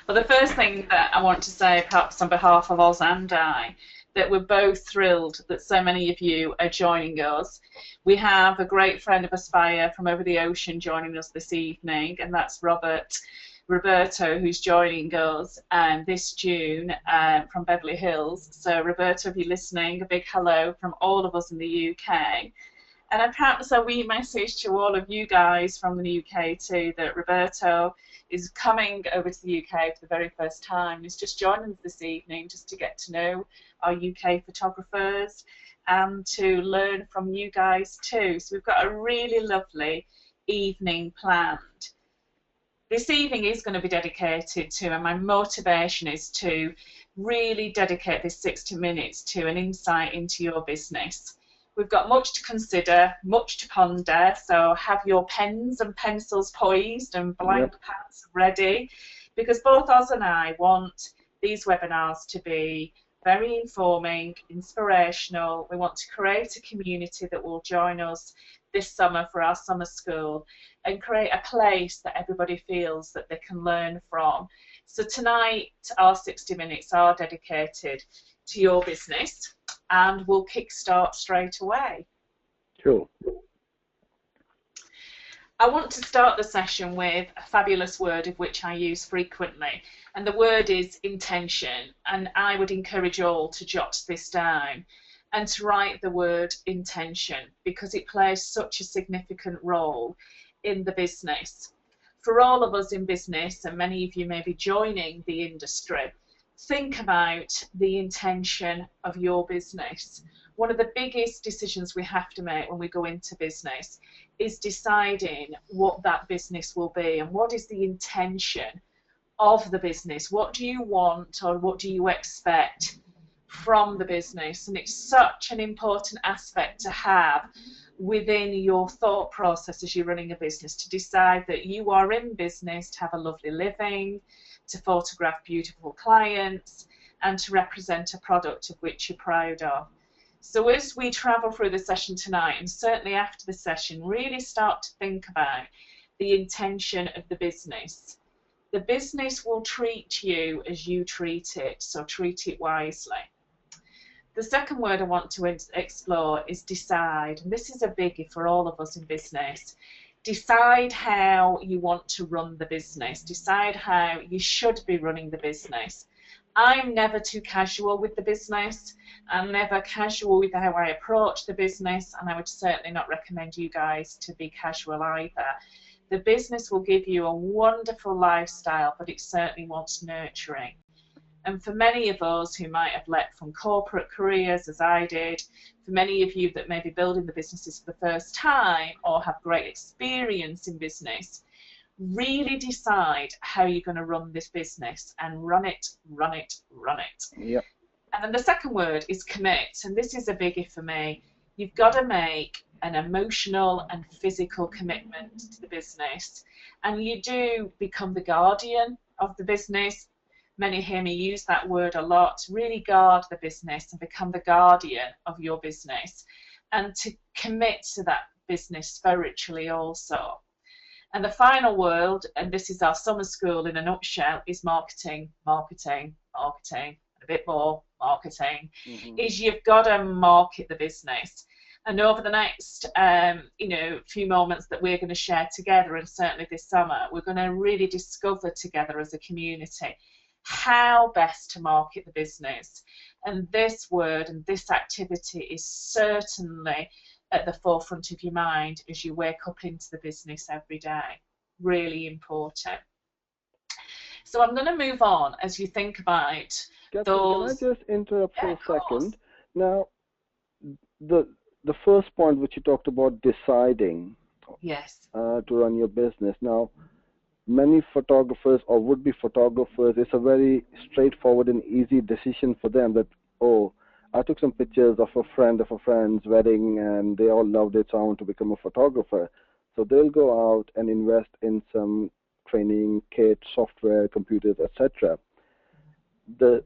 Well, the first thing that I want to say, perhaps on behalf of Oz and I, that we're both thrilled that so many of you are joining us. We have a great friend of Aspire from over the ocean joining us this evening, and that's Roberto, who's joining us this June from Beverly Hills. So Roberto, if you're listening, a big hello from all of us in the UK. And perhaps a wee message to all of you guys from the UK too, that Roberto is coming over to the UK for the very first time. He's just joining us this evening just to get to know our UK photographers and to learn from you guys too. So we've got a really lovely evening planned. This evening is going to be dedicated to, and my motivation is to really dedicate this 60 minutes to an insight into your business. We've got much to consider, much to ponder, so have your pens and pencils poised and blank pads ready, because both Oz and I want these webinars to be very informing, inspirational. We want to create a community that will join us this summer for our summer school and create a place that everybody feels that they can learn from. So tonight our 60 minutes are dedicated to your business, and we'll kickstart straight away. Sure. I want to start the session with a fabulous word of which I use frequently, and the word is intention, and I would encourage you all to jot this down and to write the word intention, because it plays such a significant role in the business. For all of us in business, and many of you may be joining the industry, think about the intention of your business. One of the biggest decisions we have to make when we go into business is deciding what that business will be and what is the intention of the business. What do you want, or what do you expect from the business? And it's such an important aspect to have within your thought process as you're running a business, to decide that you are in business to have a lovely living, to photograph beautiful clients, and to represent a product of which you're proud of. So as we travel through the session tonight, and certainly after the session, really start to think about the intention of the business. The business will treat you as you treat it, so treat it wisely. The second word I want to explore is decide, and this is a biggie for all of us in business. Decide how you want to run the business. Decide how you should be running the business. I'm never too casual with the business. I'm never casual with how I approach the business, and I would certainly not recommend you guys to be casual either. The business will give you a wonderful lifestyle, but it certainly wants nurturing. And for many of us who might have left from corporate careers, as I did, for many of you that may be building the businesses for the first time or have great experience in business, really decide how you're going to run this business, and run it, run it, run it. Yep. And then the second word is commit, and this is a biggie for me. You've got to make an emotional and physical commitment to the business, and you do become the guardian of the business. Many hear me use that word a lot. Really guard the business and become the guardian of your business, and to commit to that business spiritually also. And the final word, and this is our summer school in a nutshell, is marketing, marketing, marketing, and a bit more marketing, is you've got to market the business. And over the next few moments that we're going to share together, and certainly this summer, we're going to really discover together as a community how best to market the business. And this word and this activity is certainly at the forefront of your mind as you wake up into the business every day. Really important. So I'm going to move on as you think about those. Can I just interrupt for a second? Now, the first point which you talked about, deciding to run your business. Now, many photographers or would-be photographers, it's a very straightforward and easy decision for them that, oh, I took some pictures of a friend's wedding and they all loved it, so I want to become a photographer. So they'll go out and invest in some training kit, software, computers, etc. The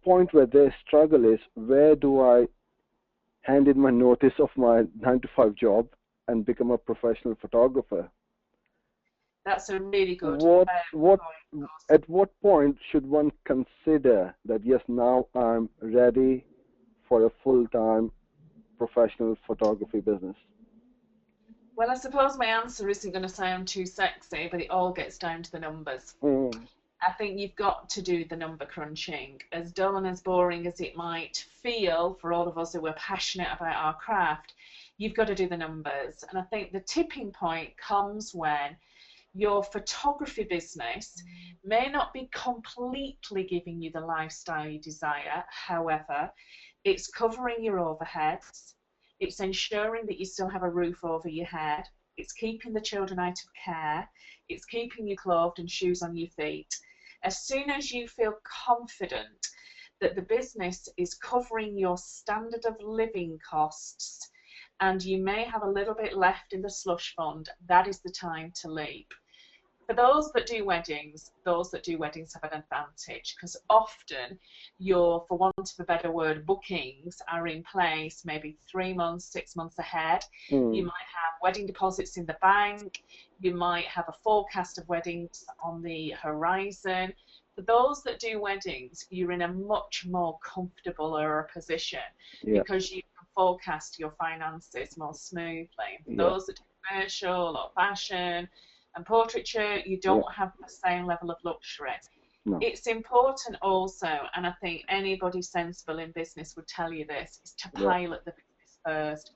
point where they struggle is, where do I hand in my notice of my 9-to-5 job and become a professional photographer? That's a really good what point. At what point should one consider that, yes, now I'm ready for a full-time professional photography business? Well, I suppose my answer isn't going to sound too sexy, but it all gets down to the numbers. I think you've got to do the number crunching. As dull and as boring as it might feel for all of us who are passionate about our craft, you've got to do the numbers. And I think the tipping point comes when your photography business may not be completely giving you the lifestyle you desire. However, it's covering your overheads. It's ensuring that you still have a roof over your head. It's keeping the children out of care. It's keeping you clothed and shoes on your feet. As soon as you feel confident that the business is covering your standard of living costs and you may have a little bit left in the slush fund, that is the time to leap. For those that do weddings have an advantage because often your, for want of a better word, bookings are in place maybe 3 months, 6 months ahead. You might have wedding deposits in the bank. You might have a forecast of weddings on the horizon. For those that do weddings, you're in a much more comfortable position because you can forecast your finances more smoothly. For those that do commercial or fashion and portraiture, you don't have the same level of luxury. No. It's important also, and I think anybody sensible in business would tell you this, is to pilot the business first.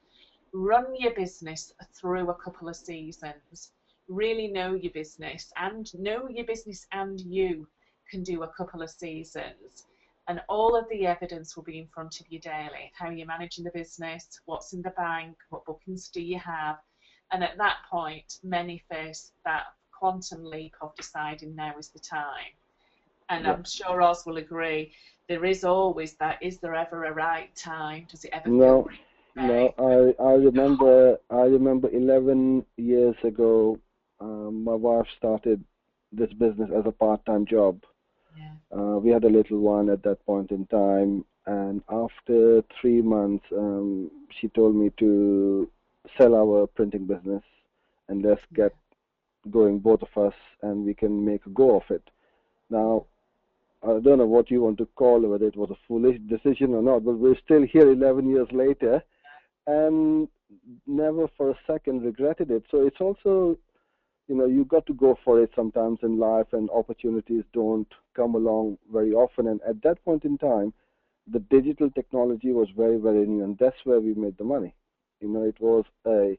Run your business through a couple of seasons. Really know your business and you can do a couple of seasons. And all of the evidence will be in front of you daily. How you're managing the business, what's in the bank, what bookings do you have. And at that point, many face that quantum leap of deciding now is the time. And I'm sure Oz will agree, there is always that, is there ever a right time? Does it ever feel right? No, I remember 11 years ago, my wife started this business as a part-time job. We had a little one at that point in time, and after 3 months, she told me to sell our printing business and let's get going, both of us, and we can make a go of it. Now, I don't know what you want to call it, whether it was a foolish decision or not, but we're still here 11 years later and never for a second regretted it. So it's also, you got to go for it sometimes in life, and opportunities don't come along very often. And at that point in time, the digital technology was very, very new, and that's where we made the money. It was a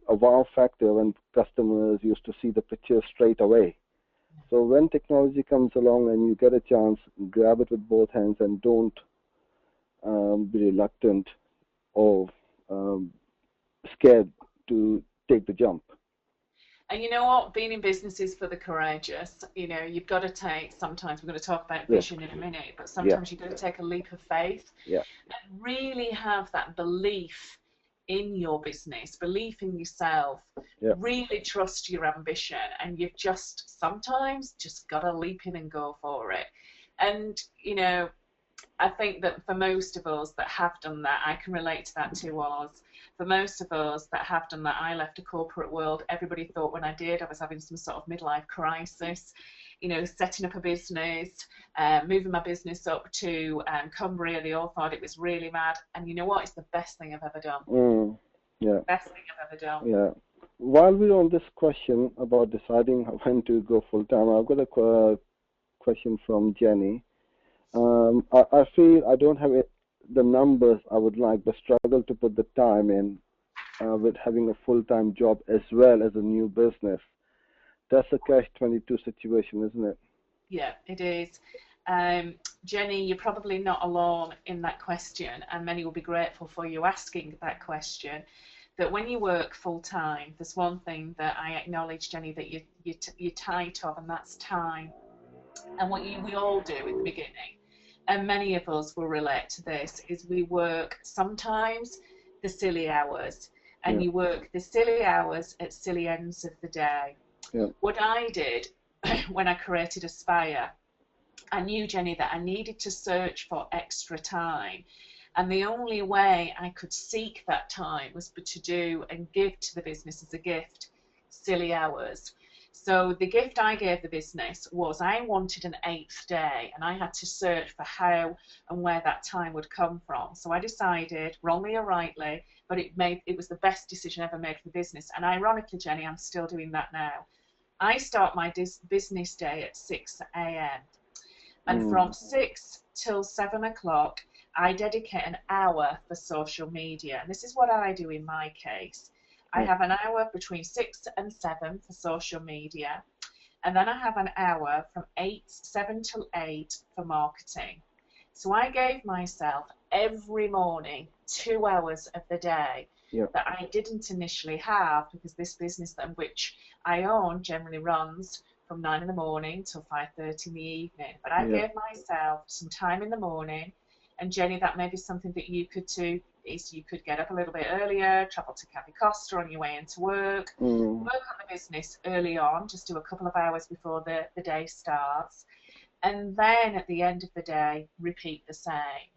wow factor when customers used to see the picture straight away. So when technology comes along and you get a chance, grab it with both hands and don't be reluctant or scared to take the jump. And you know what? Being in business is for the courageous. You've got to take, sometimes we're going to talk about vision in a minute, but sometimes you've got to take a leap of faith and really have that belief in your business, belief in yourself, really trust your ambition, and you've sometimes just got to leap in and go for it. And, I think that for most of us that have done that, I can relate to that too, Oz. For most of us that have done that, I left a corporate world. Everybody thought when I did, I was having some sort of midlife crisis, setting up a business, moving my business up to Cumbria. They all thought it was really mad. And you know what? It's the best thing I've ever done. Best thing I've ever done. While we're on this question about deciding when to go full time, I've got a question from Jenny. I feel I don't have the numbers I would like, but struggle to put the time in with having a full-time job as well as a new business. That's a catch-22 situation, isn't it? Yeah, it is. Jenny, you're probably not alone in that question, and many will be grateful for you asking that question. That when you work full-time, there's one thing that I acknowledge, Jenny, that you're tight of, and that's time. And what we all do at the beginning, and many of us will relate to this, is we work sometimes the silly hours, and you work the silly hours at silly ends of the day. What I did when I created Aspire, I knew, Jenny, that I needed to search for extra time, and the only way I could seek that time was to do and give to the business as a gift silly hours. So the gift I gave the business was I wanted an 8th day, and I had to search for how and where that time would come from. So I decided, wrongly or rightly, but it was the best decision ever made for the business. And ironically, Jenny, I'm still doing that now. I start my business day at 6 a.m. and from 6 till 7 o'clock, I dedicate an hour for social media. And this is what I do in my case. I have an hour between 6 and 7 for social media, and then I have an hour from 7 till 8 for marketing. So I gave myself every morning 2 hours of the day that I didn't initially have, because this business which I own generally runs from 9 in the morning till 5:30 in the evening. But I gave myself some time in the morning, and Jenny, that may be something that you could do, is you could get up a little bit earlier, travel to Cafe Costa on your way into work, work on the business early on, just do a couple of hours before the day starts, and then at the end of the day, repeat the same.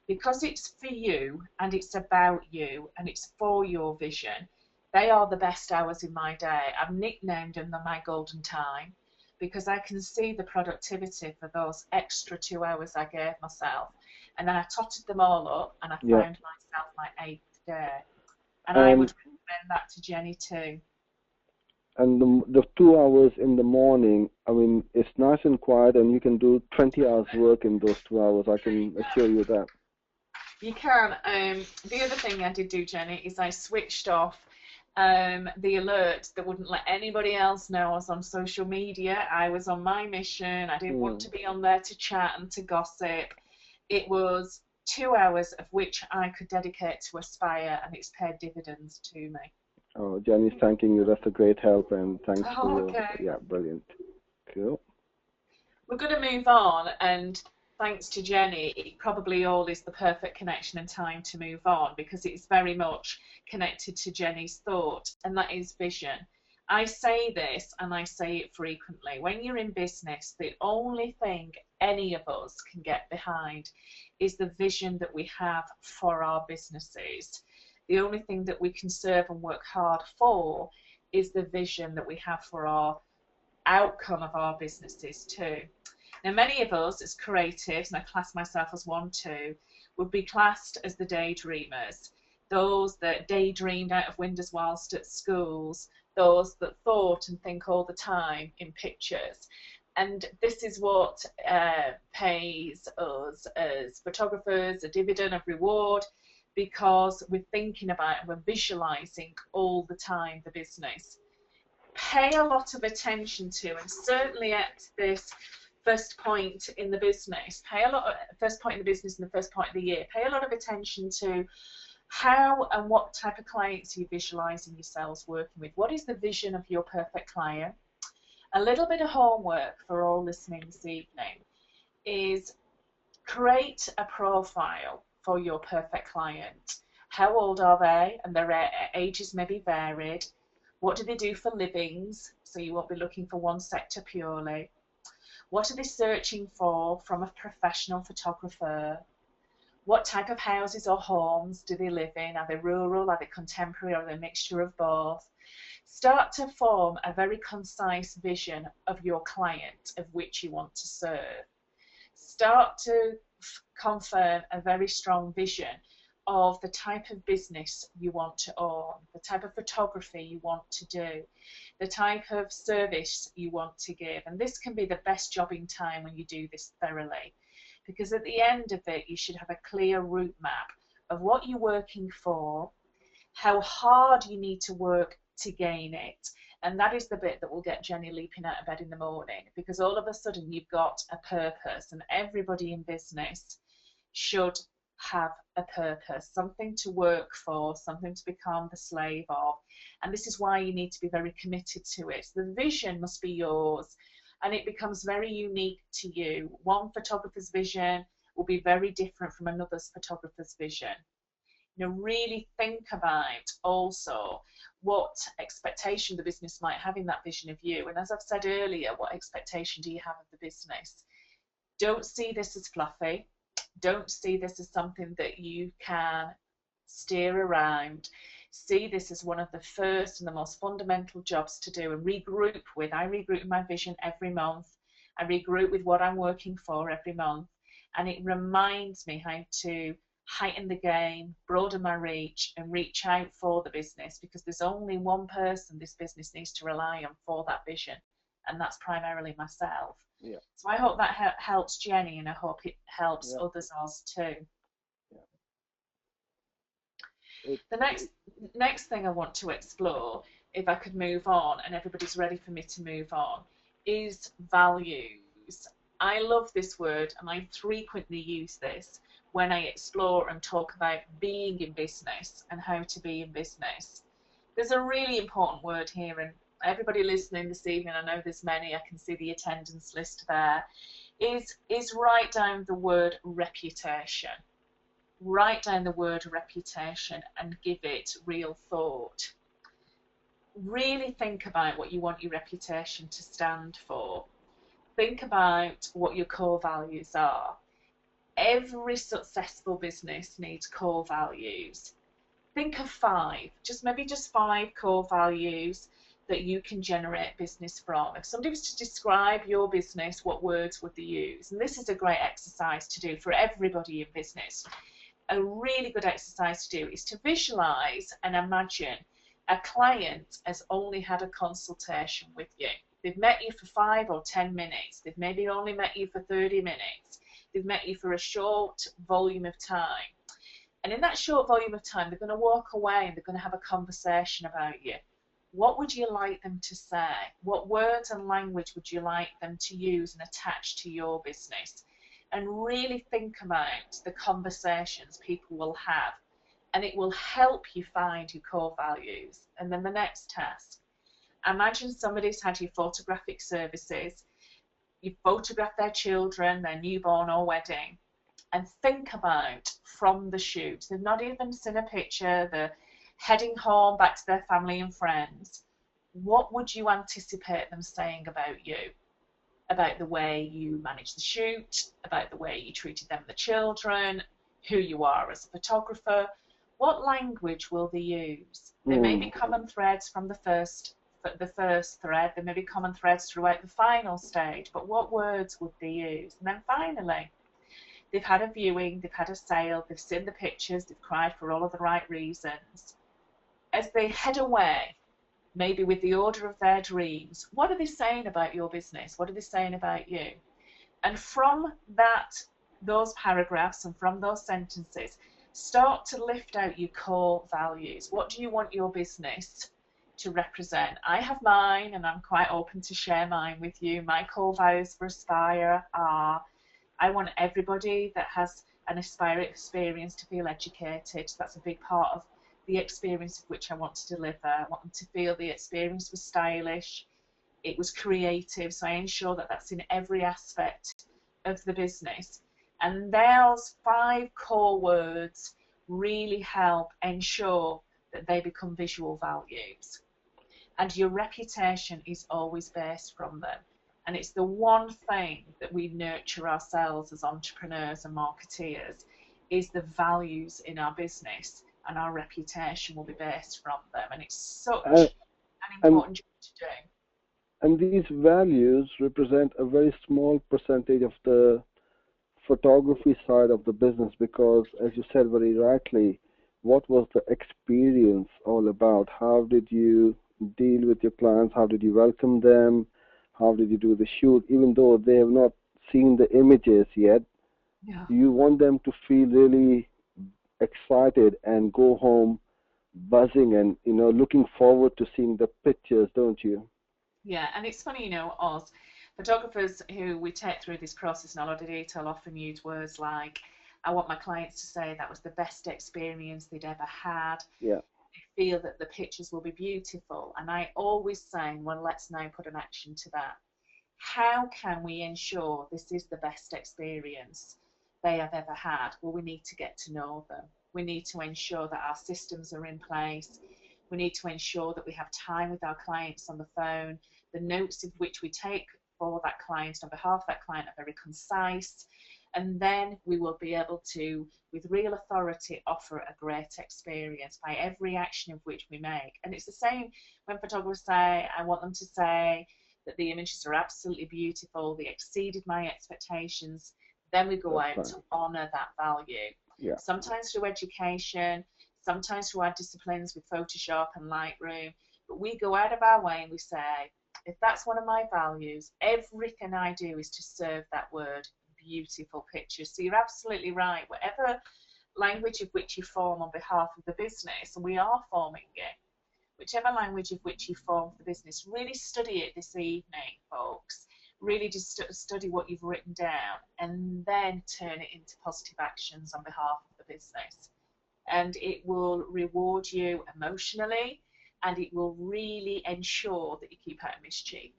Because it's for you, and it's about you, and it's for your vision, they are the best hours in my day. I've nicknamed them my golden time, because I can see the productivity for those extra 2 hours I gave myself. And then I totted them all up, and I found myself my 8th day. And I would recommend that to Jenny too. And the 2 hours in the morning, I mean, it's nice and quiet, and you can do 20 hours work in those 2 hours. I can assure you that. You can. The other thing I did do, Jenny, is I switched off the alert that wouldn't let anybody else know I was on social media. I was on my mission. I didn't want to be on there to chat and to gossip. It was 2 hours of which I could dedicate to Aspire, and it's paid dividends to me. Oh, Jenny's thanking you. That's a great help, and thanks for your, brilliant. Cool. We're going to move on, and thanks to Jenny, it probably all is the perfect connection and time to move on, because it's very much connected to Jenny's thought, and that is vision. I say this, and I say it frequently. When you're in business, the only thing any of us can get behind is the vision that we have for our businesses. The only thing that we can serve and work hard for is the vision that we have for our outcome of our businesses too. Now, many of us as creatives, and I class myself as one too, would be classed as the daydreamers. Those that daydreamed out of windows whilst at schools, those that thought and think all the time in pictures. And this is what pays us as photographers a dividend of reward, because we're thinking about and we're visualizing all the time the business. Pay a lot of attention to, and certainly at this first point in the business, first point in the business and the first point of the year, pay a lot of attention to how and what type of clients you're visualizing yourselves working with. What is the vision of your perfect client? A little bit of homework for all listening this evening is create a profile for your perfect client. How old are they? And their ages may be varied. What do they do for livings? So you won't be looking for one sector purely. What are they searching for from a professional photographer? What type of houses or homes do they live in? Are they rural? Are they contemporary? Or are they a mixture of both? Start to form a very concise vision of your client of which you want to serve. Start to confirm a very strong vision of the type of business you want to own, the type of photography you want to do, the type of service you want to give. And this can be the best jobbing time when you do this thoroughly, because at the end of it, you should have a clear route map of what you're working for, how hard you need to work to gain it. And that is the bit that will get Jenny leaping out of bed in the morning, because all of a sudden you've got a purpose, and everybody in business should have a purpose, something to work for, something to become the slave of. And this is why you need to be very committed to it. The vision must be yours, and it becomes very unique to you. One photographer's vision will be very different from another's photographer's vision. You know, really think about also what expectation the business might have in that vision of you. And as I've said earlier, what expectation do you have of the business? Don't see this as fluffy. Don't see this as something that you can steer around. See this as one of the first and the most fundamental jobs to do, and regroup with. I regroup with my vision every month. I regroup with what I'm working for every month, and it reminds me how to heighten the game, broaden my reach, and reach out for the business, because there's only one person this business needs to rely on for that vision, and that's primarily myself. Yeah. So I hope that helps Jenny, and I hope it helps others as too. The next thing I want to explore, if I could move on and everybody's ready for me to move on, is values. I love this word, and I frequently use this when I explore and talk about being in business and how to be in business. There's a really important word here, and everybody listening this evening, I know there's many, I can see the attendance list there, is write down the word reputation. Write down the word reputation and give it real thought. Really think about what you want your reputation to stand for. Think about what your core values are. Every successful business needs core values. Think of 5, maybe just 5 core values that you can generate business from. If somebody was to describe your business, what words would they use? And this is a great exercise to do for everybody in business. A really good exercise to do is to visualize and imagine a client has only had a consultation with you. They've met you for 5 or 10 minutes. They've maybe only met you for 30 minutes. They've met you for a short volume of time. And in that short volume of time, they're going to walk away and they're going to have a conversation about you. What would you like them to say? What words and language would you like them to use and attach to your business? And really think about the conversations people will have, and it will help you find your core values. And then the next task, imagine somebody's had your photographic services, you've photographed their children, their newborn or wedding, and think about from the shoot, they've not even seen a picture, they're heading home back to their family and friends, what would you anticipate them saying about you? About the way you managed the shoot, about the way you treated them, the children, who you are as a photographer. What language will they use? There may be common threads from the first thread, there may be common threads throughout the final stage, but what words would they use? And then finally, they've had a viewing, they've had a sale, they've seen the pictures, they've cried for all of the right reasons. As they head away, maybe with the order of their dreams, what are they saying about your business? What are they saying about you? And from those paragraphs and from those sentences, start to lift out your core values. What do you want your business to represent? I have mine, and I'm quite open to share mine with you. My core values for Aspire are, I want everybody that has an Aspire experience to feel educated. That's a big part of the experience of which I want to deliver. I want them to feel the experience was stylish, it was creative, so I ensure that that's in every aspect of the business. And those 5 core words really help ensure that they become visual values. And your reputation is always based from them. And it's the one thing that we nurture ourselves as entrepreneurs and marketeers, is the values in our business, and our reputation will be based from them. And it's such an important job to do. And these values represent a very small percentage of the photography side of the business, because, as you said very rightly, what was the experience all about? How did you deal with your clients? How did you welcome them? How did you do the shoot? Even though they have not seen the images yet, you want them to feel really excited and go home buzzing and looking forward to seeing the pictures, don't you? Yeah, and it's funny, us photographers who we take through this process in a lot of detail often use words like, I want my clients to say that was the best experience they'd ever had. Yeah. They feel that the pictures will be beautiful, and I always say, well, let's now put an action to that. How can we ensure this is the best experience they have ever had? Well, we need to get to know them. We need to ensure that our systems are in place. We need to ensure that we have time with our clients on the phone. The notes of which we take for that client on behalf of that client are very concise. And then we will be able to, with real authority, offer a great experience by every action of which we make. And it's the same when photographers say, I want them to say that the images are absolutely beautiful, they exceeded my expectations. Then we go out to honour that value. Yeah. Sometimes through education, sometimes through our disciplines with Photoshop and Lightroom, but we go out of our way and we say, if that's one of my values, everything I do is to serve that word, beautiful pictures. So you're absolutely right. Whatever language of which you form on behalf of the business, and we are forming it, whichever language of which you form for the business, really study it this evening, folks. Really just study what you've written down and then turn it into positive actions on behalf of the business. And it will reward you emotionally, and it will really ensure that you keep out of mischief.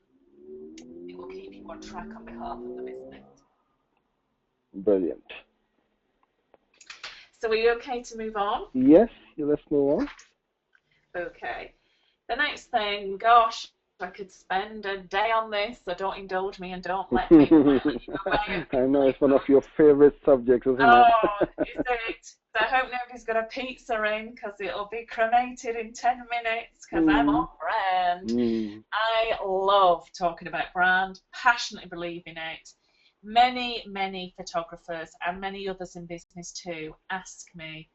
It will keep you on track on behalf of the business. Brilliant. So are you okay to move on? Yes, let's move on. Okay. The next thing, gosh, I could spend a day on this, so don't indulge me and don't let me I know it's one of your favorite subjects, isn't it? Oh, is it? So I hope nobody's got a pizza in, because it'll be cremated in 10 minutes, because I'm on brand. I love talking about brand, passionately believe in it. Many, many photographers and many others in business too ask me,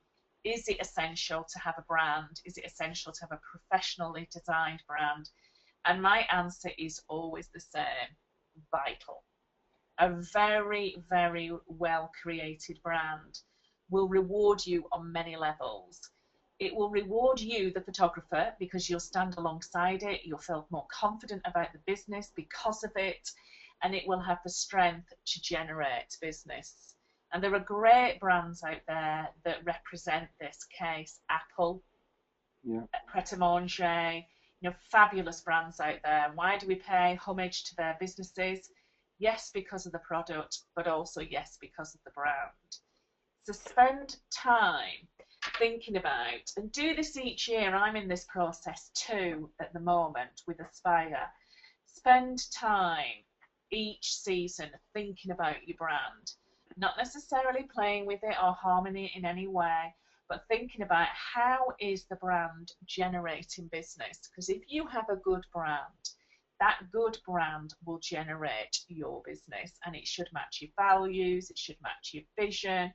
is it essential to have a brand? Is it essential to have a professionally designed brand? And my answer is always the same, vital. A very, very well created brand will reward you on many levels. It will reward you, the photographer, because you'll stand alongside it, you'll feel more confident about the business because of it, and it will have the strength to generate business. And there are great brands out there that represent this case. Apple, Pret-a-Manger, fabulous brands out there. Why do we pay homage to their businesses? Yes, because of the product, but also yes, because of the brand. So spend time thinking about, and do this each year. I'm in this process too at the moment with Aspire. Spend time each season thinking about your brand, not necessarily playing with it or harming it in any way, but thinking about how is the brand generating business. Because if you have a good brand, that good brand will generate your business, and it should match your values, it should match your vision,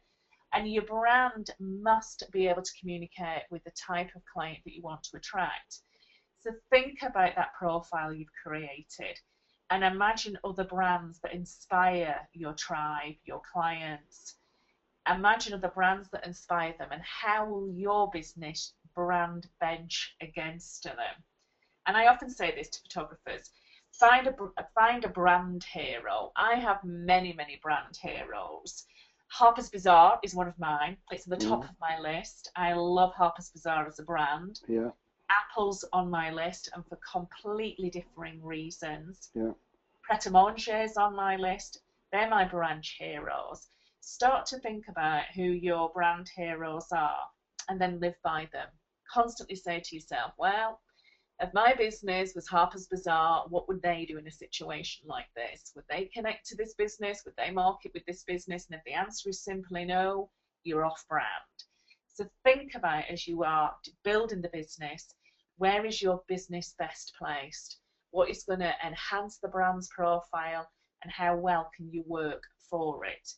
and your brand must be able to communicate with the type of client that you want to attract. So think about that profile you've created and imagine other brands that inspire your tribe, your clients. Imagine other brands that inspire them, and how will your business brand bench against them? And I often say this to photographers, find a brand hero. I have many, many brand heroes. Harper's Bazaar is one of mine. It's at the top of my list. I love Harper's Bazaar as a brand. Yeah. Apple's on my list, and for completely differing reasons. Yeah. Pret-a-Manger's on my list. They're my brand heroes. Start to think about who your brand heroes are and then live by them. Constantly say to yourself, well, if my business was Harper's Bazaar, what would they do in a situation like this? Would they connect to this business? Would they market with this business? And if the answer is simply no, you're off brand. So think about, as you are building the business, where is your business best placed? What is going to enhance the brand's profile, and how well can you work for it?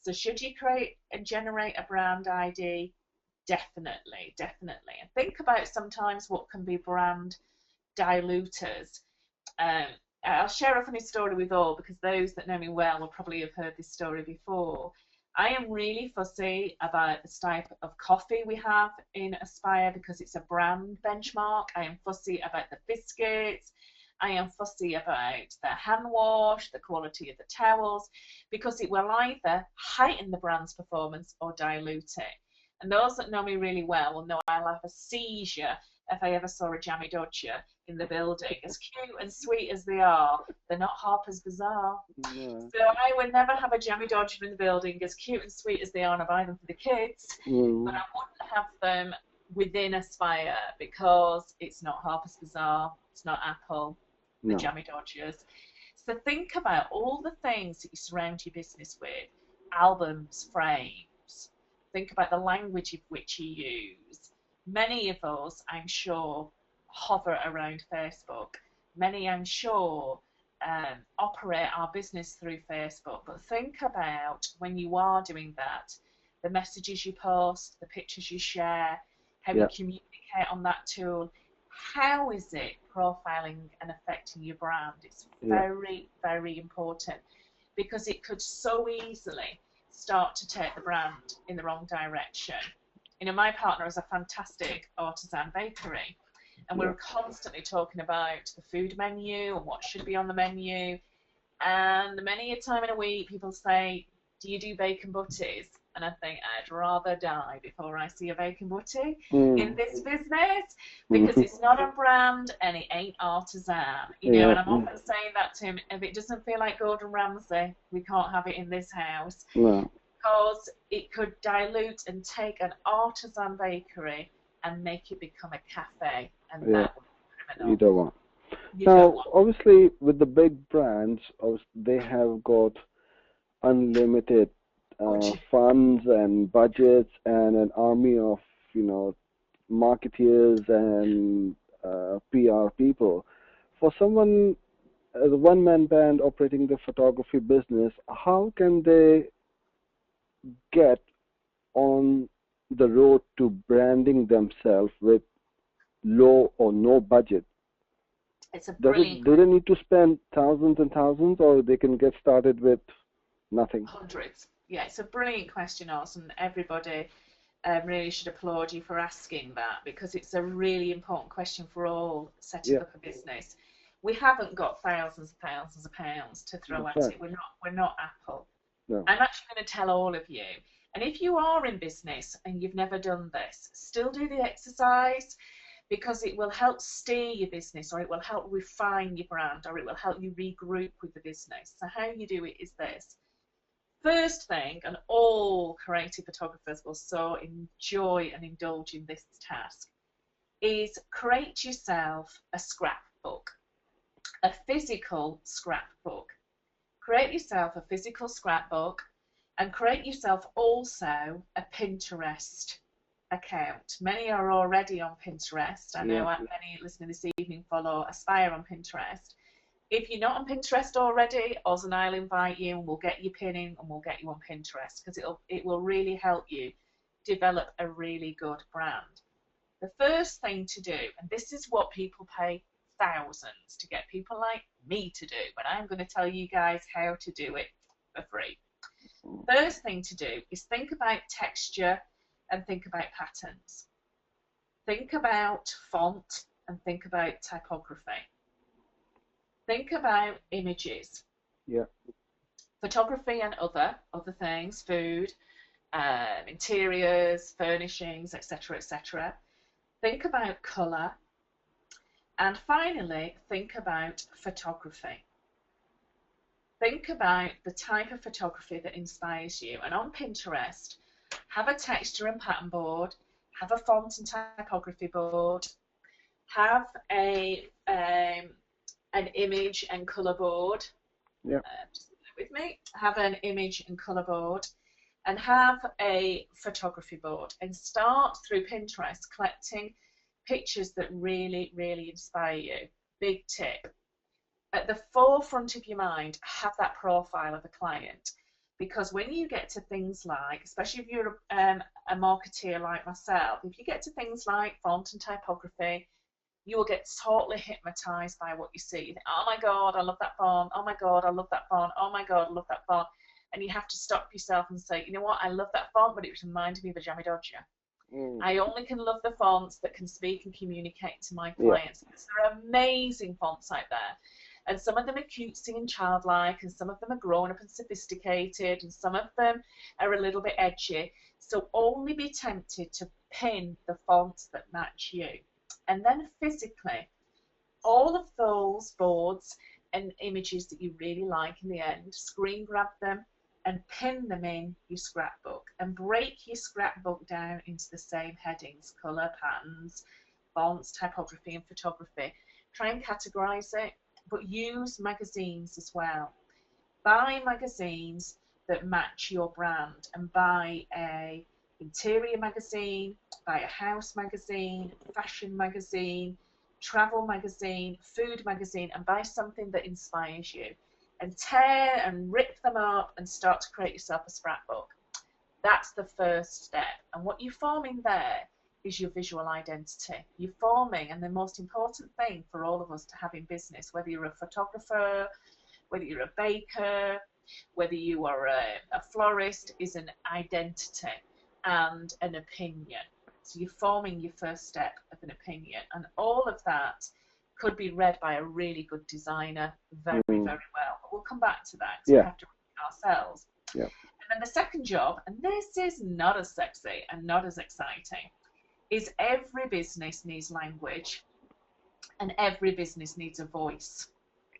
So should you create and generate a brand ID? Definitely, definitely. And think about sometimes what can be brand diluters. I'll share a funny story with all, because those that know me well will probably have heard this story before. I am really fussy about the type of coffee we have in Aspire, because it's a brand benchmark. I am fussy about the biscuits. I am fussy about the hand wash, the quality of the towels, because it will either heighten the brand's performance or dilute it. And those that know me really well will know I'll have a seizure if I ever saw a Jammy Dodger in the building. As cute and sweet as they are, they're not Harper's Bazaar. Yeah. So I would never have a Jammy Dodger in the building, as cute and sweet as they are, and I buy them for the kids. But I wouldn't have them within Aspire, because it's not Harper's Bazaar, it's not Apple, the Jammy Dodgers. So think about all the things that you surround your business with. albums, frames. Think about the language of which you use. Many of us, I'm sure, hover around Facebook. Many, I'm sure, operate our business through Facebook. But think about when you are doing that, the messages you post, the pictures you share, how you communicate on that tool. How is it profiling and affecting your brand? It's very, very important, because it could so easily start to take the brand in the wrong direction. You know, my partner has a fantastic artisan bakery, and we're constantly talking about the food menu and what should be on the menu. And many a time in a week, people say, do you do bacon butties? And I think I'd rather die before I see a bacon butty in this business, because it's not a brand and it ain't artisan. You know, and I'm often saying that to him, if it doesn't feel like Gordon Ramsay, we can't have it in this house. Because it could dilute and take an artisan bakery and make it become a cafe, and that would be criminal. You don't want. Now, obviously, with the big brands, they have got unlimited funds and budgets and an army of, you know, marketeers and PR people. For someone as a one-man band operating the photography business, how can they get on the road to branding themselves with low or no budget? It's a brilliant. Do they need to spend thousands and thousands, or they can get started with nothing? Hundreds. Yeah, it's a brilliant question, Orson. Everybody really should applaud you for asking that, because it's a really important question for all setting up a business. We haven't got thousands of pounds to throw at it. We're not Apple. No. I'm actually going to tell all of you. And if you are in business and you've never done this, still do the exercise, because it will help steer your business, or it will help refine your brand, or it will help you regroup with the business. So how you do it is this. First thing, and all creative photographers will so enjoy and indulge in this task, is create yourself a scrapbook, a physical scrapbook. Create yourself a physical scrapbook, and create yourself also a Pinterest account. Many are already on Pinterest. I know many listening this evening follow Aspire on Pinterest. If you're not on Pinterest already, Oz and I'll invite you, and we'll get you pinning and we'll get you on Pinterest, because it will really help you develop a really good brand. The first thing to do, and this is what people pay thousands to get people like me to do, but I'm going to tell you guys how to do it for free. First thing to do is think about texture and think about patterns. Think about font and think about typography. Think about images. Photography and other things, food, interiors, furnishings, etc., etc. Think about colour. And finally, think about photography. Think about the type of photography that inspires you. And on Pinterest, have a texture and pattern board, have a font and typography board, have an image and colour board. Just with me. Have an image and colour board, and have a photography board, and start through Pinterest collecting pictures that really, really inspire you. Big tip. At the forefront of your mind, have that profile of a client, because when you get to things like, especially if you're a marketeer like myself, if you get to things like font and typography, you will get totally hypnotized by what you see. You think, oh my God, I love that font. Oh my God, I love that font. Oh my God, I love that font. And you have to stop yourself and say, you know what, I love that font, but it reminded me of a Jammy Dodger. I only can love the fonts that can speak and communicate to my clients. There are amazing fonts out there. And some of them are cutesy and childlike, and some of them are grown up and sophisticated, and some of them are a little bit edgy. So only be tempted to pin the fonts that match you. And then physically, all of those boards and images that you really like in the end, screen grab them and pin them in your scrapbook, and break your scrapbook down into the same headings: colour, patterns, fonts, typography and photography. Try and categorise it, but use magazines as well. Buy magazines that match your brand, and buy a interior magazine, buy a house magazine, fashion magazine, travel magazine, food magazine, and buy something that inspires you, and tear and rip them up and start to create yourself a scrapbook. That's the first step. And what you're forming there is your visual identity. You're forming, and the most important thing for all of us to have in business, whether you're a photographer, whether you're a baker, whether you are a florist, is an identity and an opinion. So you're forming your first step of an opinion, and all of that could be read by a really good designer very, very well. But we'll come back to that. So we have to read it ourselves. Yeah. And then the second job, and this is not as sexy and not as exciting, is every business needs language, and every business needs a voice.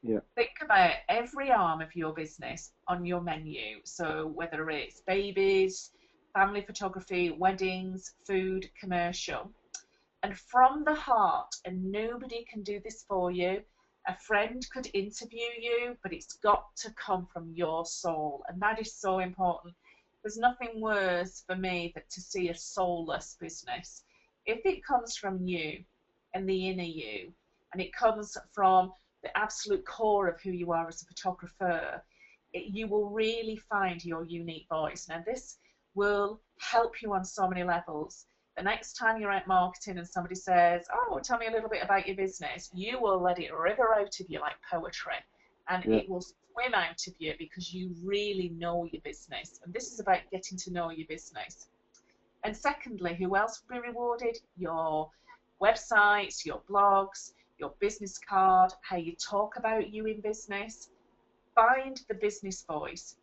Yeah. Think about every arm of your business on your menu. So whether it's babies, family photography, weddings, food, commercial. And from the heart, and nobody can do this for you. A friend could interview you, but it's got to come from your soul. And that is so important. There's nothing worse for me than to see a soulless business. If it comes from you and the inner you, and it comes from the absolute core of who you are as a photographer, you will really find your unique voice. Now, this will help you on so many levels. The next time you're out marketing and somebody says, oh, tell me a little bit about your business, you will let it river out of you like poetry, and it will swim out of you because you really know your business. And this is about getting to know your business. And secondly, who else will be rewarded? Your websites, your blogs, your business card, how you talk about you in business. Find the business voice.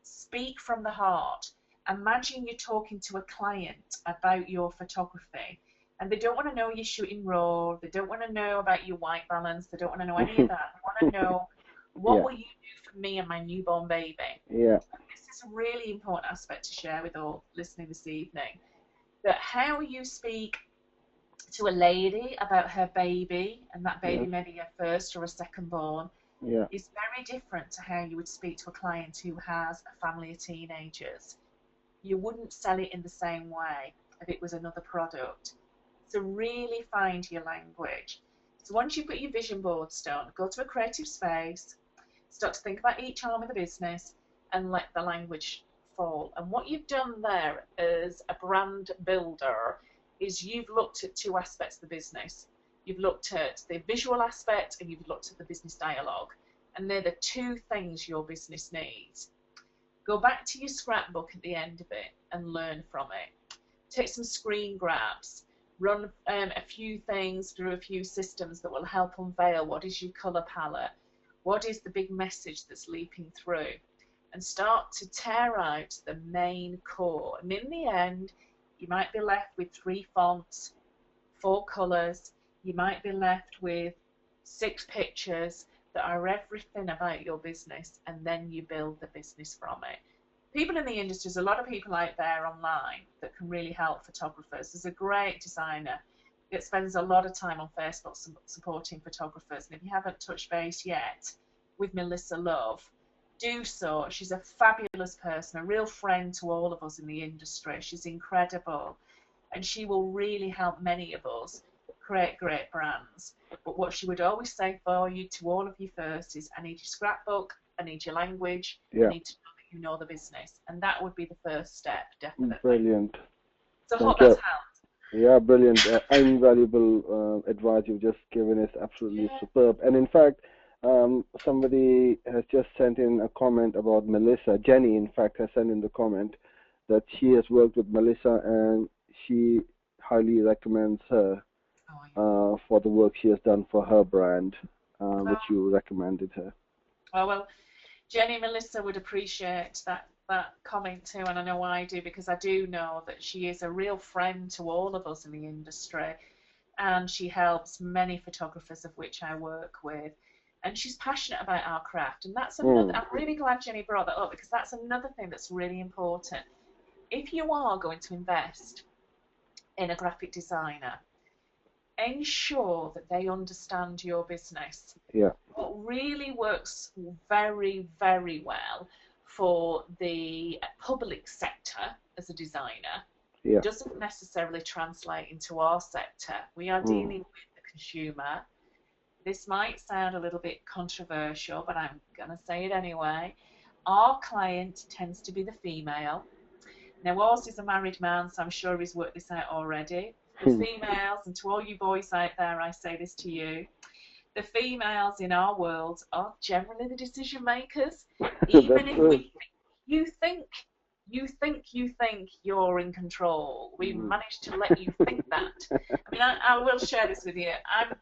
Speak from the heart. Imagine you're talking to a client about your photography, and they don't want to know you're shooting raw, they don't want to know about your white balance, they don't want to know any of that. They want to know, what will you do for me and my newborn baby? Yeah. And this is a really important aspect to share with all listening this evening, that how you speak to a lady about her baby, and that baby may be a first or a second born, is very different to how you would speak to a client who has a family of teenagers. You wouldn't sell it in the same way if it was another product. So really find your language. So once you've got your vision boards done, go to a creative space, start to think about each arm of the business, and let the language fall. And what you've done there as a brand builder is you've looked at two aspects of the business. You've looked at the visual aspect and you've looked at the business dialogue. And they're the two things your business needs. Go back to your scrapbook at the end of it and learn from it. Take some screen grabs. Run a few things through a few systems that will help unveil what is your colour palette, what is the big message that's leaping through, and start to tear out the main core. And in the end, you might be left with 3 fonts, 4 colours. You might be left with 6 pictures that are everything about your business, and then you build the business from it. People in the industry, there's a lot of people out there online that can really help photographers. There's a great designer that spends a lot of time on Facebook supporting photographers, and if you haven't touched base yet with Melissa Love, do so. She's a fabulous person, a real friend to all of us in the industry. She's incredible, and she will really help many of us create great brands. But what she would always say for you, to all of you first, is I need your scrapbook, I need your language, I need to know that you know the business. And that would be the first step, definitely. Brilliant. So I hope that's helped. Yeah, brilliant. Invaluable advice you've just given is absolutely superb. And in fact, somebody has just sent in a comment about Melissa. Jenny, in fact, has sent in the comment that she has worked with Melissa and she highly recommends her for the work she has done for her brand, which you recommended her. Oh, well, Jenny and Melissa would appreciate that comment too, and I know I do, because I do know that she is a real friend to all of us in the industry, and she helps many photographers of which I work with, and she's passionate about our craft. And that's another, I'm really glad Jenny brought that up, because that's another thing that's really important. If you are going to invest in a graphic designer, ensure that they understand your business. Yeah. What really works very, very well for the public sector as a designer doesn't necessarily translate into our sector. We are dealing with the consumer. This might sound a little bit controversial, but I'm going to say it anyway. Our client tends to be the female. Now, ours is a married man, so I'm sure he's worked this out already. The females, and to all you boys out there, I say this to you, the females in our world are generally the decision makers. Even if you think you're in control, we managed to let you think that. I mean, I will share this with you. I've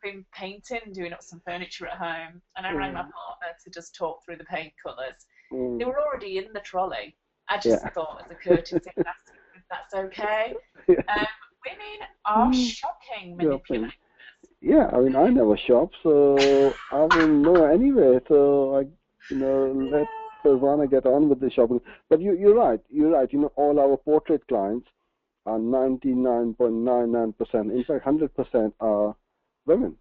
been painting, doing up some furniture at home, and I rang my partner to just talk through the paint colours. They were already in the trolley. I just thought, as a courtesy, if that's okay. Women are shocking manipulators. Yeah, I mean, I never shop, so I wouldn't know anyway. So let Farzana get on with the shopping. But you're right. All our portrait clients are 99.99%. In fact, 100% are women.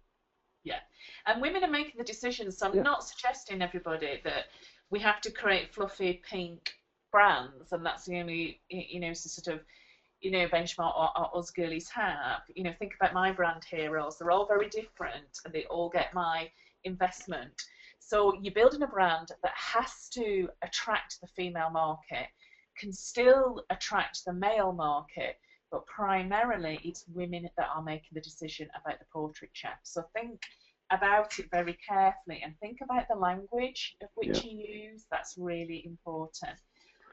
Yeah, and women are making the decisions. So I'm not suggesting everybody that we have to create fluffy pink brands, and that's the only sort of benchmark us girlies have. Think about my brand heroes. They're all very different, and they all get my investment. So you're building a brand that has to attract the female market, can still attract the male market, but primarily it's women that are making the decision about the portrait chef. So think about it very carefully, and think about the language of which you use. That's really important,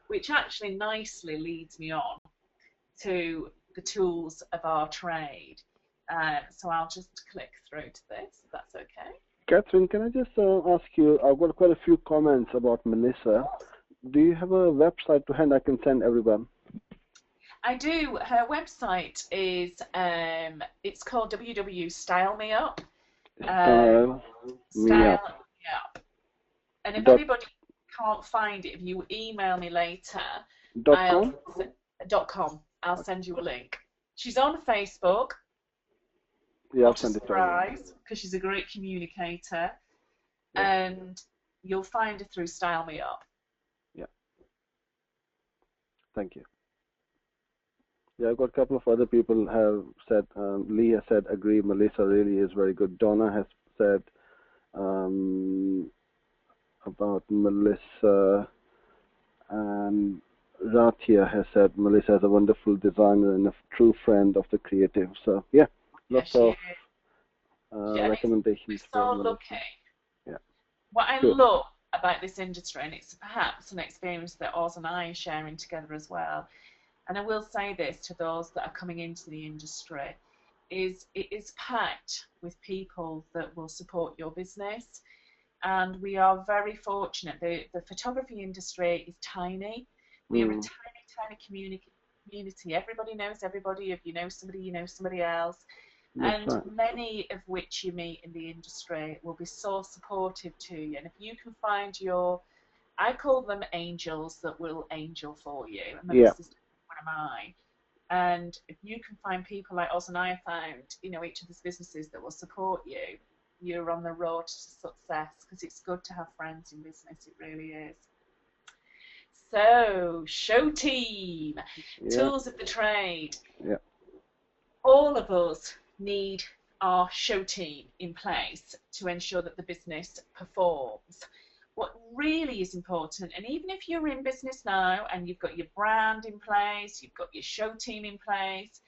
which actually nicely leads me on to the tools of our trade. So I'll just click through to this, if that's okay. Catherine, can I just ask you, I've got quite a few comments about Melissa. Do you have a website to hand I can send everyone? I do. Her website is, it's called www.stylemeup. Style Me Up. And if anybody can't find it, if you email me later, .com, I'll send you a link. She's on Facebook. Yeah, I'll send it. Surprise, because she's a great communicator, and you'll find her through Style Me Up. Yeah. Thank you. Yeah, I've got a couple of other people have said. Lee has said, agree. Melissa really is very good. Donna has said about Melissa, and Rathia has said Melissa is a wonderful designer and a true friend of the creative. So yeah, lots of recommendations. So lucky. Yeah. What I love about this industry, and it's perhaps an experience that Oz and I are sharing together as well, and I will say this to those that are coming into the industry, is it is packed with people that will support your business, and we are very fortunate. The photography industry is tiny. We are a tiny community. Everybody knows everybody. If you know somebody else. And many of which you meet in the industry will be so supportive to you. And if you can find I call them angels that will angel for you. And this is one of mine. And if you can find people like us and I have found, each of these businesses that will support you, you're on the road to success, because it's good to have friends in business. It really is. So, show team, tools of the trade. Yeah. All of us need our show team in place to ensure that the business performs. What really is important, and even if you're in business now and you've got your brand in place, you've got your show team in place,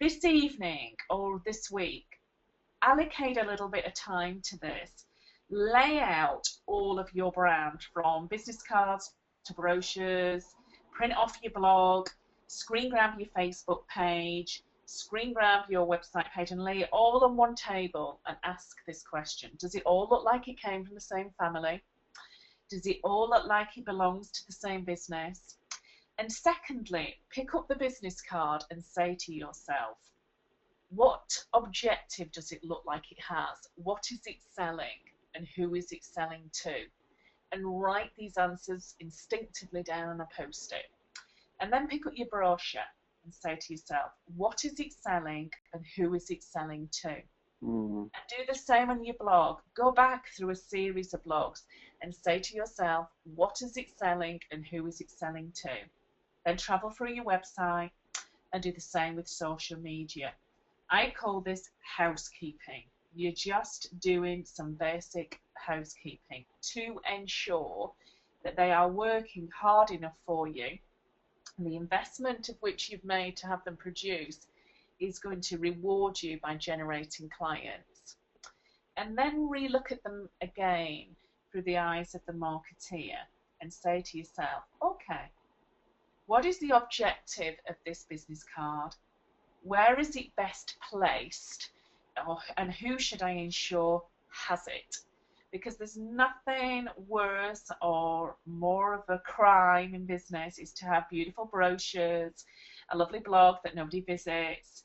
this evening or this week, allocate a little bit of time to this. Lay out all of your brand, from business cards to brochures, print off your blog, screen grab your Facebook page, screen grab your website page, and lay it all on one table and ask this question. Does it all look like it came from the same family? Does it all look like it belongs to the same business? And secondly, pick up the business card and say to yourself, what objective does it look like it has? What is it selling? And who is it selling to? And write these answers instinctively down on a post-it. And then pick up your brochure and say to yourself, what is it selling and who is it selling to? Mm. And do the same on your blog. Go back through a series of blogs and say to yourself, what is it selling and who is it selling to? Then travel through your website and do the same with social media. I call this housekeeping. You're just doing some basic housekeeping to ensure that they are working hard enough for you, and the investment of which you've made to have them produce is going to reward you by generating clients. And then relook at them again through the eyes of the marketeer and say to yourself, okay, what is the objective of this business card? Where is it best placed? And who should I ensure has it? Because there's nothing worse or more of a crime in business is to have beautiful brochures, a lovely blog that nobody visits,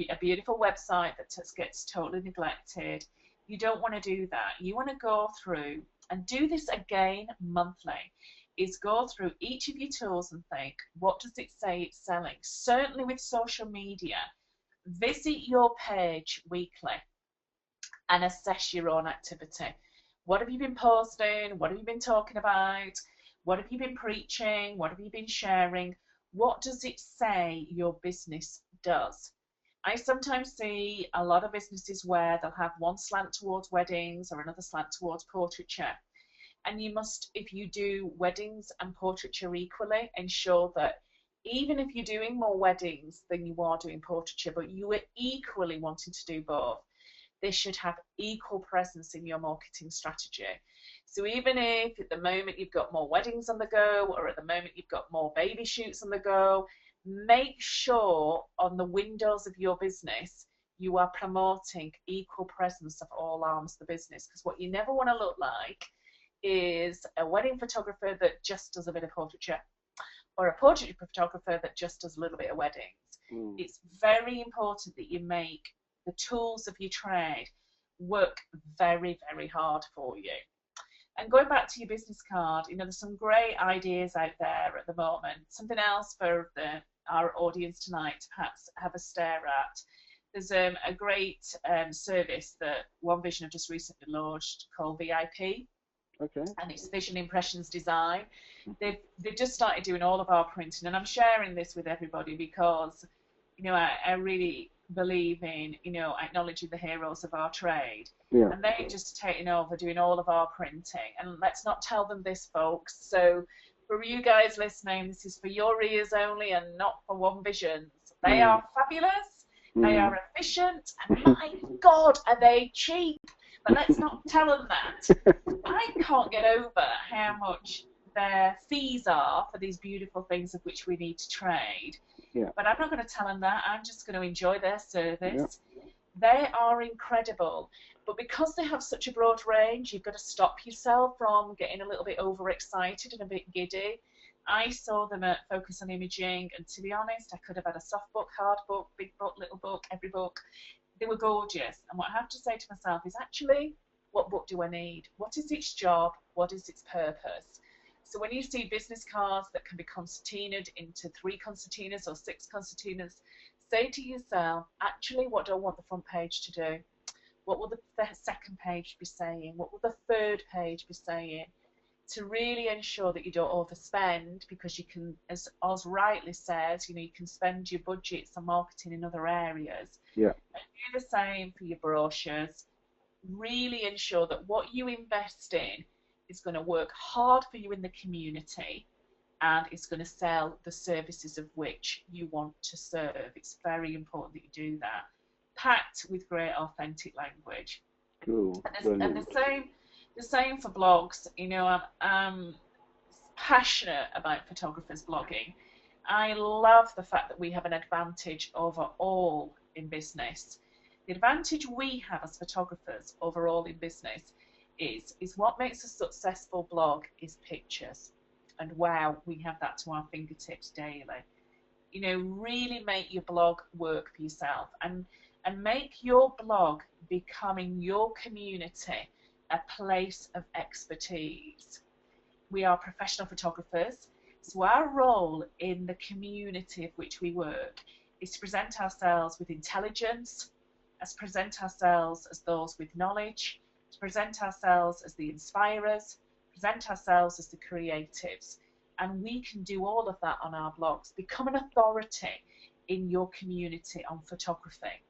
a beautiful website that gets totally neglected. You don't want to do that. You want to go through and do this again monthly. Is go through each of your tools and think, what does it say it's selling? Certainly with social media, visit your page weekly and assess your own activity. What have you been posting? What have you been talking about? What have you been preaching? What have you been sharing? What does it say your business does? I sometimes see a lot of businesses where they'll have one slant towards weddings or another slant towards portraiture. And you must, if you do weddings and portraiture equally, ensure that even if you're doing more weddings than you are doing portraiture, but you are equally wanting to do both, they should have equal presence in your marketing strategy. So even if at the moment you've got more weddings on the go, or at the moment you've got more baby shoots on the go, make sure on the windows of your business you are promoting equal presence of all arms of the business. Because what you never want to look like is a wedding photographer that just does a bit of portraiture, or a portrait photographer that just does a little bit of weddings. It's very important that you make the tools of your trade work very, very hard for you. And going back to your business card, there's some great ideas out there at the moment. Something else for our audience tonight to perhaps have a stare at. There's a great service that One Vision have just recently launched called VIP. Okay. And it's Vision Impressions Design. They've just started doing all of our printing, and I'm sharing this with everybody because I really believe in acknowledging the heroes of our trade. Yeah. And they're just taking over doing all of our printing. And let's not tell them this, folks. So for you guys listening, this is for your ears only and not for One Vision's. They are fabulous. They are efficient, and my God, are they cheap? But let's not tell them that. I can't get over how much their fees are for these beautiful things of which we need to trade. Yeah. But I'm not going to tell them that. I'm just going to enjoy their service. Yeah. They are incredible. But because they have such a broad range, you've got to stop yourself from getting a little bit overexcited and a bit giddy. I saw them at Focus on Imaging, and to be honest, I could have had a soft book, hard book, big book, little book, every book. They were gorgeous. And what I have to say to myself is actually, what book do I need? What is its job? What is its purpose? So when you see business cards that can be concertinaed into 3 concertinas or 6 concertinas, say to yourself, actually, what do I want the front page to do? What will the second page be saying? What will the third page be saying? To really ensure that you don't overspend, because you can, as Oz rightly says, you can spend your budgets on marketing in other areas. Yeah. And do the same for your brochures. Really ensure that what you invest in is going to work hard for you in the community, and it's going to sell the services of which you want to serve. It's very important that you do that, packed with great authentic language. Cool. And the same for blogs. I'm passionate about photographers blogging. I love the fact that we have an advantage over all in business. The advantage we have as photographers overall in business is what makes a successful blog is pictures. And wow, we have that to our fingertips daily. Really make your blog work for yourself, and make your blog becoming your community a place of expertise. We are professional photographers, so our role in the community of which we work is to present ourselves with intelligence, as present ourselves as those with knowledge, to present ourselves as the inspirers, present ourselves as the creatives. And we can do all of that on our blogs. Become an authority in your community on photography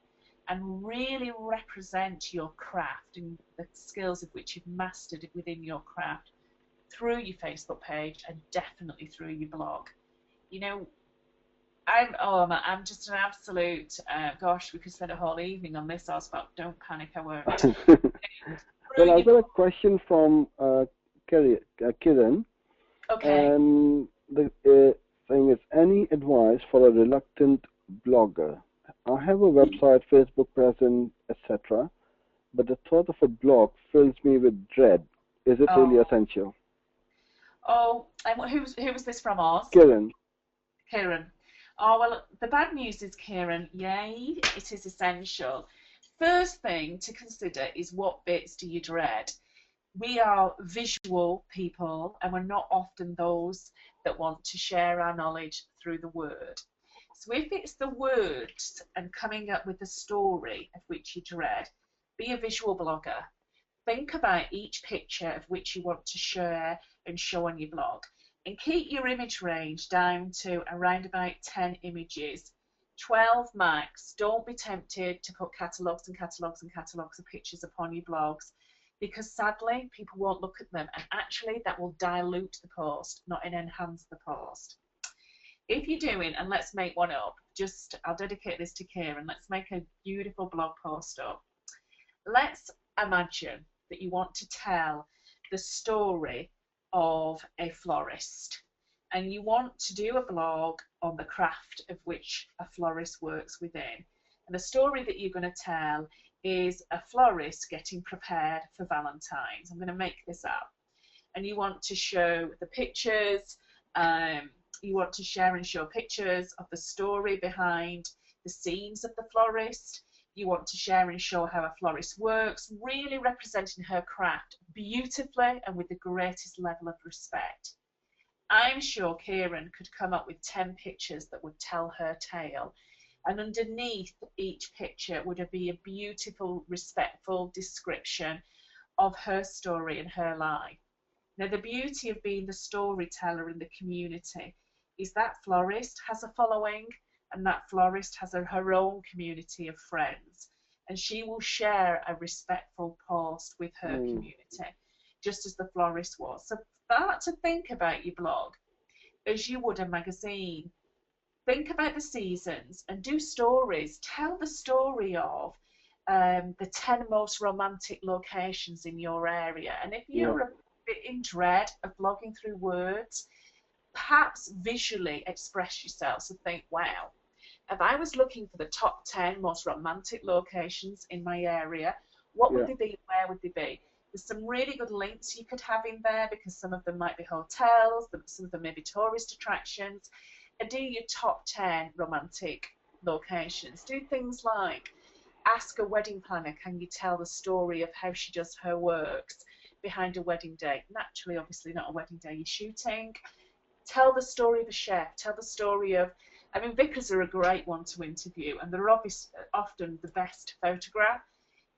and really represent your craft and the skills of which you've mastered within your craft through your Facebook page and definitely through your blog. You know, I'm just an absolute, gosh, we could spend a whole evening on this, Oswald. Don't panic, I won't. Well, I've got a question from Kiran. Okay. And the thing is, any advice for a reluctant blogger? I have a website, Facebook presence, etc., but the thought of a blog fills me with dread. Is it really essential? Oh, and who was this from, Oz? Kiran. Kiran. Oh, well, the bad news is, Kiran, yay, it is essential. First thing to consider is what bits do you dread? We are visual people, and we're not often those that want to share our knowledge through the word. So if it's the words and coming up with the story of which you dread, be a visual blogger. Think about each picture of which you want to share and show on your blog, and keep your image range down to around about 10 images, 12 max. Don't be tempted to put catalogues and catalogues and catalogues of pictures upon your blogs, because sadly people won't look at them, and actually that will dilute the post, not enhance the post. If you're doing, and let's make one up, I'll dedicate this to Kieran, let's make a beautiful blog post up. Let's imagine that you want to tell the story of a florist, and you want to do a blog on the craft of which a florist works within. And the story that you're going to tell is a florist getting prepared for Valentine's. I'm going to make this up. And you want to show the pictures, you want to share and show pictures of the story behind the scenes of the florist. You want to share and show how a florist works, really representing her craft beautifully and with the greatest level of respect. I'm sure Kieran could come up with 10 pictures that would tell her tale. And underneath each picture would be a beautiful, respectful description of her story and her life. Now, the beauty of being the storyteller in the community is that florist has a following, and that florist has her own community of friends, and she will share a respectful post with her community, just as the florist was. So start to think about your blog as you would a magazine. Think about the seasons and do stories. Tell the story of the 10 most romantic locations in your area. And if you're a bit in dread of blogging through words, perhaps visually express yourself. So think, wow, if I was looking for the top 10 most romantic locations in my area, what would they be? Where would they be? There's some really good links you could have in there, because some of them might be hotels, some of them may be tourist attractions. And do your top 10 romantic locations. Do things like ask a wedding planner, can you tell the story of how she does her works behind a wedding day? Naturally, obviously not a wedding day you're shooting. Tell the story of a chef. Tell the story of, I mean, vicars are a great one to interview, and they're often the best photograph.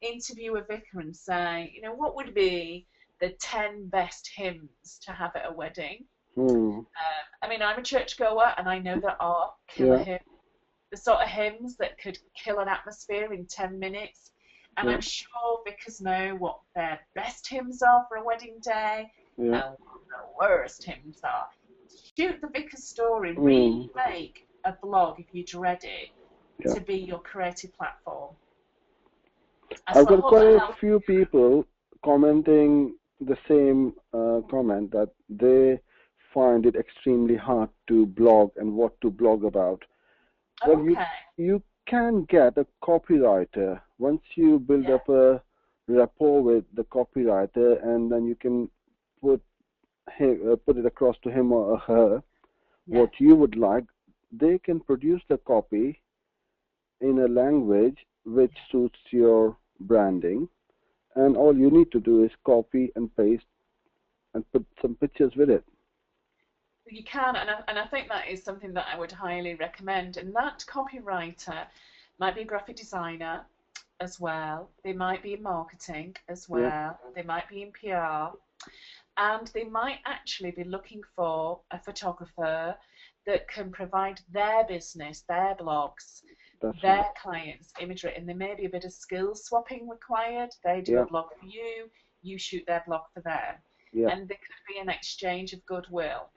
Interview a vicar and say, you know, what would be the 10 best hymns to have at a wedding? I mean, I'm a churchgoer, and I know there are killer hymns, the sort of hymns that could kill an atmosphere in 10 minutes. And I'm sure vicars know what their best hymns are for a wedding day and what the worst hymns are. Shoot the vicar's story. Really make a blog, if you dread it, to be your creative platform. I've got quite a few people commenting the same comment, that they find it extremely hard to blog and what to blog about. Well, you can get a copywriter once you build up a rapport with the copywriter, and then you can put it across to him or her what you would like. They can produce the copy in a language which suits your branding, and all you need to do is copy and paste and put some pictures with it. You can, and I think that is something that I would highly recommend. And that copywriter might be a graphic designer, as well. They might be in marketing as well. They might be in PR. And they might actually be looking for a photographer that can provide their business, their blogs, their clients imagery, and there may be a bit of skill swapping required. They do a blog for you, you shoot their blog for them, and there could be an exchange of goodwill.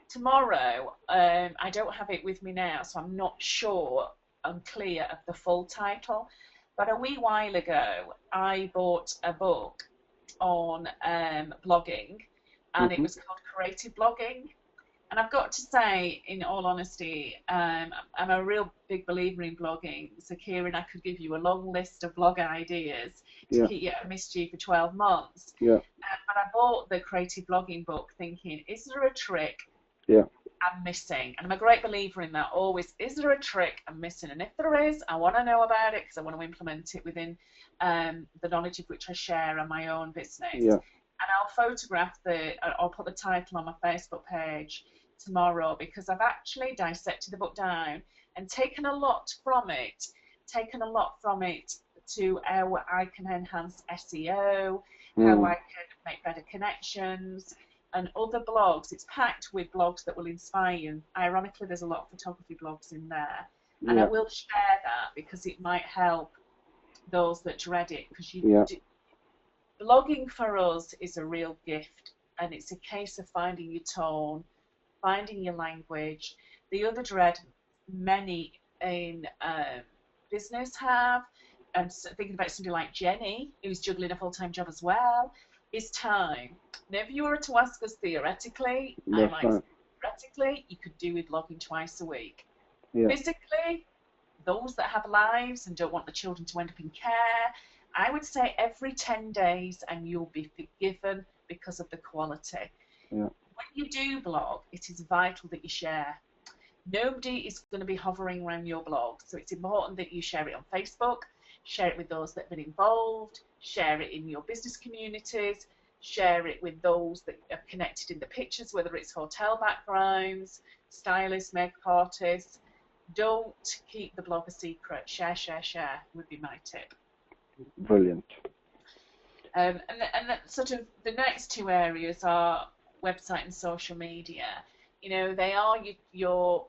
Tomorrow, I don't have it with me now, so I'm not sure, I'm clear of the full title, but a wee while ago I bought a book on blogging, and it was called Creative Blogging. And I've got to say, in all honesty, I'm a real big believer in blogging. So, Kieran, I could give you a long list of blog ideas to keep you at mischief for 12 months. But I bought the Creative Blogging book thinking, is there a trick I'm missing? And I'm a great believer in that always. Is there a trick I'm missing? And if there is, I want to know about it because I want to implement it within the knowledge of which I share on my own business. And I'll put the title on my Facebook page tomorrow, because I've actually dissected the book down and taken a lot from it to how I can enhance SEO, how I can make better connections, and other blogs. It's packed with blogs that will inspire you. Ironically, there's a lot of photography blogs in there, and I will share that because it might help those that dread it, because blogging for us is a real gift, and it's a case of finding your tone, finding your language. The other dread many in business have, and thinking about somebody like Jenny, who's juggling a full-time job as well, is time. Now, if you were to ask us theoretically, theoretically, you could do with blogging twice a week. Physically, those that have lives and don't want the children to end up in care, I would say every 10 days and you'll be forgiven because of the quality. When you do blog, it is vital that you share. Nobody is going to be hovering around your blog, so it's important that you share it on Facebook, share it with those that have been involved, share it in your business communities, share it with those that are connected in the pictures, whether it's hotel backgrounds, stylists, makeup artists. Don't keep the blog a secret. Share would be my tip. Brilliant. And sort of the next two areas are website and social media. You know, they are your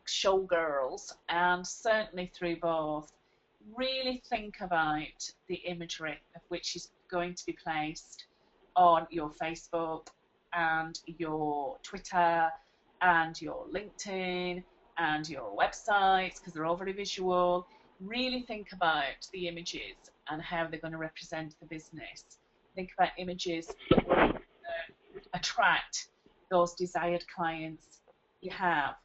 showgirls, and certainly through both, really think about the imagery of which is going to be placed on your Facebook and your Twitter and your LinkedIn and your websites, because they're all very visual. Really think about the images and how they're going to represent the business. Think about images that will attract those desired clients you have.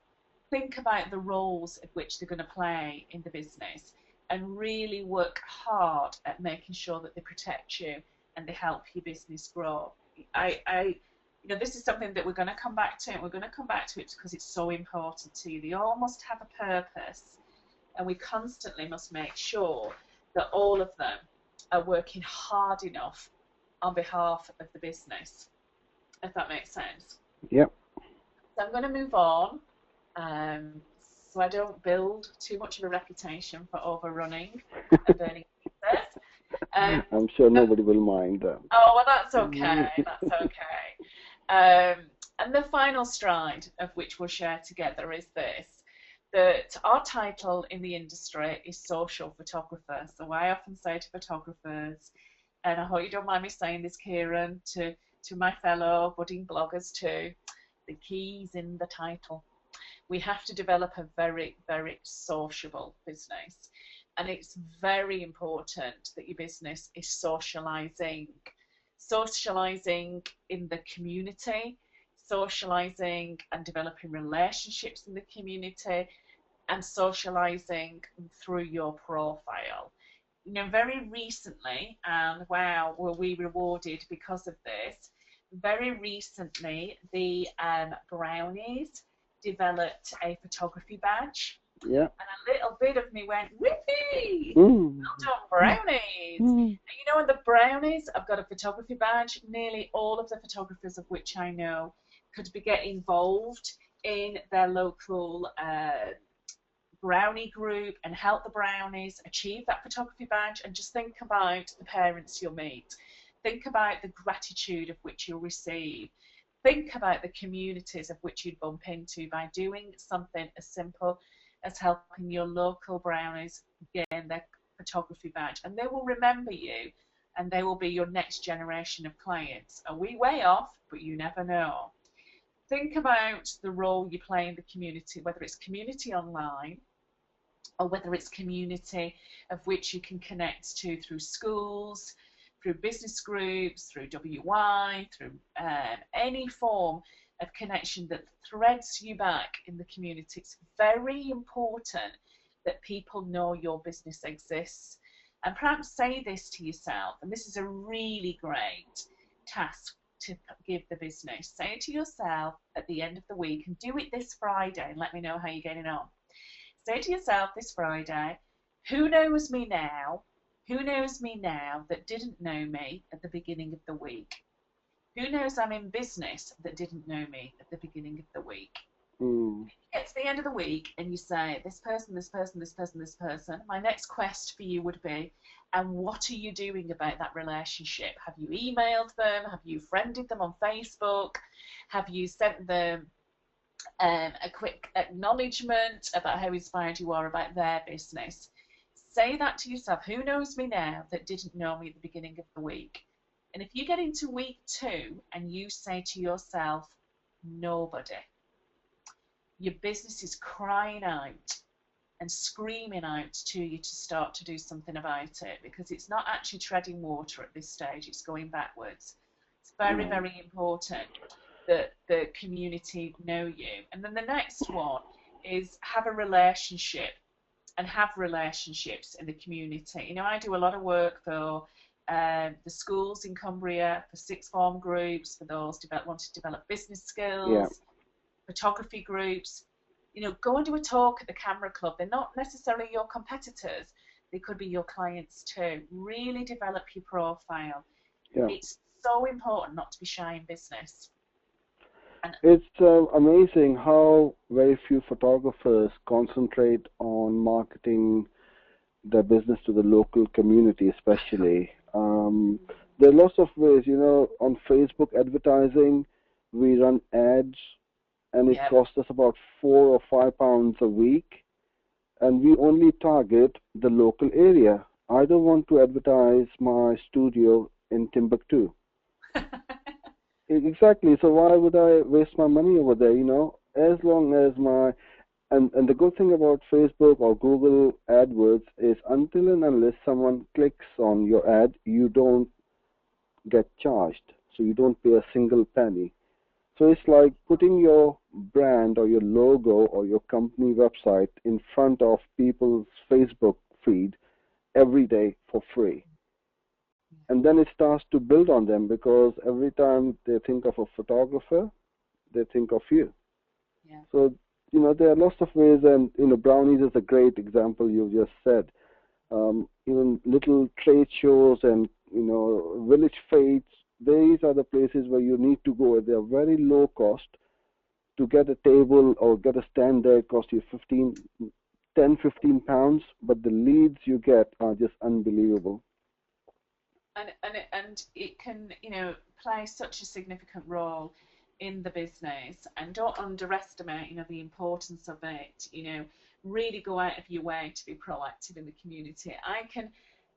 Think about the roles of which they're going to play in the business, and really work hard at making sure that they protect you and they help your business grow. You know, this is something that we're going to come back to, and we're going to come back to it because it's so important to you. They all must have a purpose, and we constantly must make sure that all of them are working hard enough on behalf of the business, if that makes sense. Yep. So I'm going to move on, so I don't build too much of a reputation for overrunning and burning pieces. I'm sure nobody will mind that. Oh, well, that's okay. That's okay. And the final stride of which we'll share together is this, that our title in the industry is social photographer. So I often say to photographers, and I hope you don't mind me saying this, Kieran, to my fellow budding bloggers too, the key's in the title. We have to develop a very, very sociable business. And it's very important that your business is socializing in the community, socializing and developing relationships in the community, and socializing through your profile. You know, very recently, and wow, were we rewarded because of this, very recently the Brownies developed a photography badge. Yeah. And a little bit of me went, whippy! Well done, Brownies! And you know, in the Brownies, I've got a photography badge. Nearly all of the photographers of which I know could get involved in their local brownie group and help the brownies achieve that photography badge, and just think about the parents you'll meet. Think about the gratitude of which you'll receive. Think about the communities of which you'd bump into by doing something as simple as helping your local brownies gain their photography badge. And they will remember you, and they will be your next generation of clients. Are we way off? But you never know. Think about the role you play in the community, whether it's community online or whether it's community of which you can connect to through schools, through business groups, through WI, through any form of connection that threads you back in the community. It's very important that people know your business exists. And perhaps say this to yourself, and this is a really great task to give the business. Say it to yourself at the end of the week, and do it this Friday, and let me know how you're getting on. Say to yourself this Friday, who knows me now? Who knows me now that didn't know me at the beginning of the week? Who knows I'm in business that didn't know me at the beginning of the week? You get to the end of the week and you say, this person, this person, this person, this person. My next quest for you would be, and what are you doing about that relationship? Have you emailed them? Have you friended them on Facebook? Have you sent them a quick acknowledgement about how inspired you are about their business? Say that to yourself. Who knows me now that didn't know me at the beginning of the week? And if you get into week 2 and you say to yourself, nobody, your business is crying out and screaming out to you to start to do something about it, because it's not actually treading water at this stage, it's going backwards. It's very, very important that the community know you. And then the next one is have a relationship, and have relationships in the community. You know, I do a lot of work for the schools in Cumbria, for sixth form groups, for those want to develop business skills, photography groups. You know, go and do a talk at the Camera Club. They're not necessarily your competitors. They could be your clients too. Really develop your profile. Yeah. It's so important not to be shy in business. It's amazing how very few photographers concentrate on marketing their business to the local community, especially. There are lots of ways, you know, on Facebook advertising, we run ads, and it costs us about £4 or £5 a week, and we only target the local area. I don't want to advertise my studio in Timbuktu. Exactly. So why would I waste my money over there? You know, as long as and the good thing about Facebook or Google AdWords is until and unless someone clicks on your ad, you don't get charged. So you don't pay a single penny. So it's like putting your brand or your logo or your company website in front of people's Facebook feed every day for free. And then it starts to build on them, because every time they think of a photographer, they think of you. Yeah. So, you know, there are lots of ways, and, you know, brownies is a great example you just said. Even little trade shows and, you know, village fetes, these are the places where you need to go. They are very low cost. To get a table or get a stand there, it costs you 10-15 pounds, but the leads you get are just unbelievable. And it can, you know, play such a significant role in the business, and don't underestimate, you know, the importance of it. You know, really go out of your way to be proactive in the community. I can,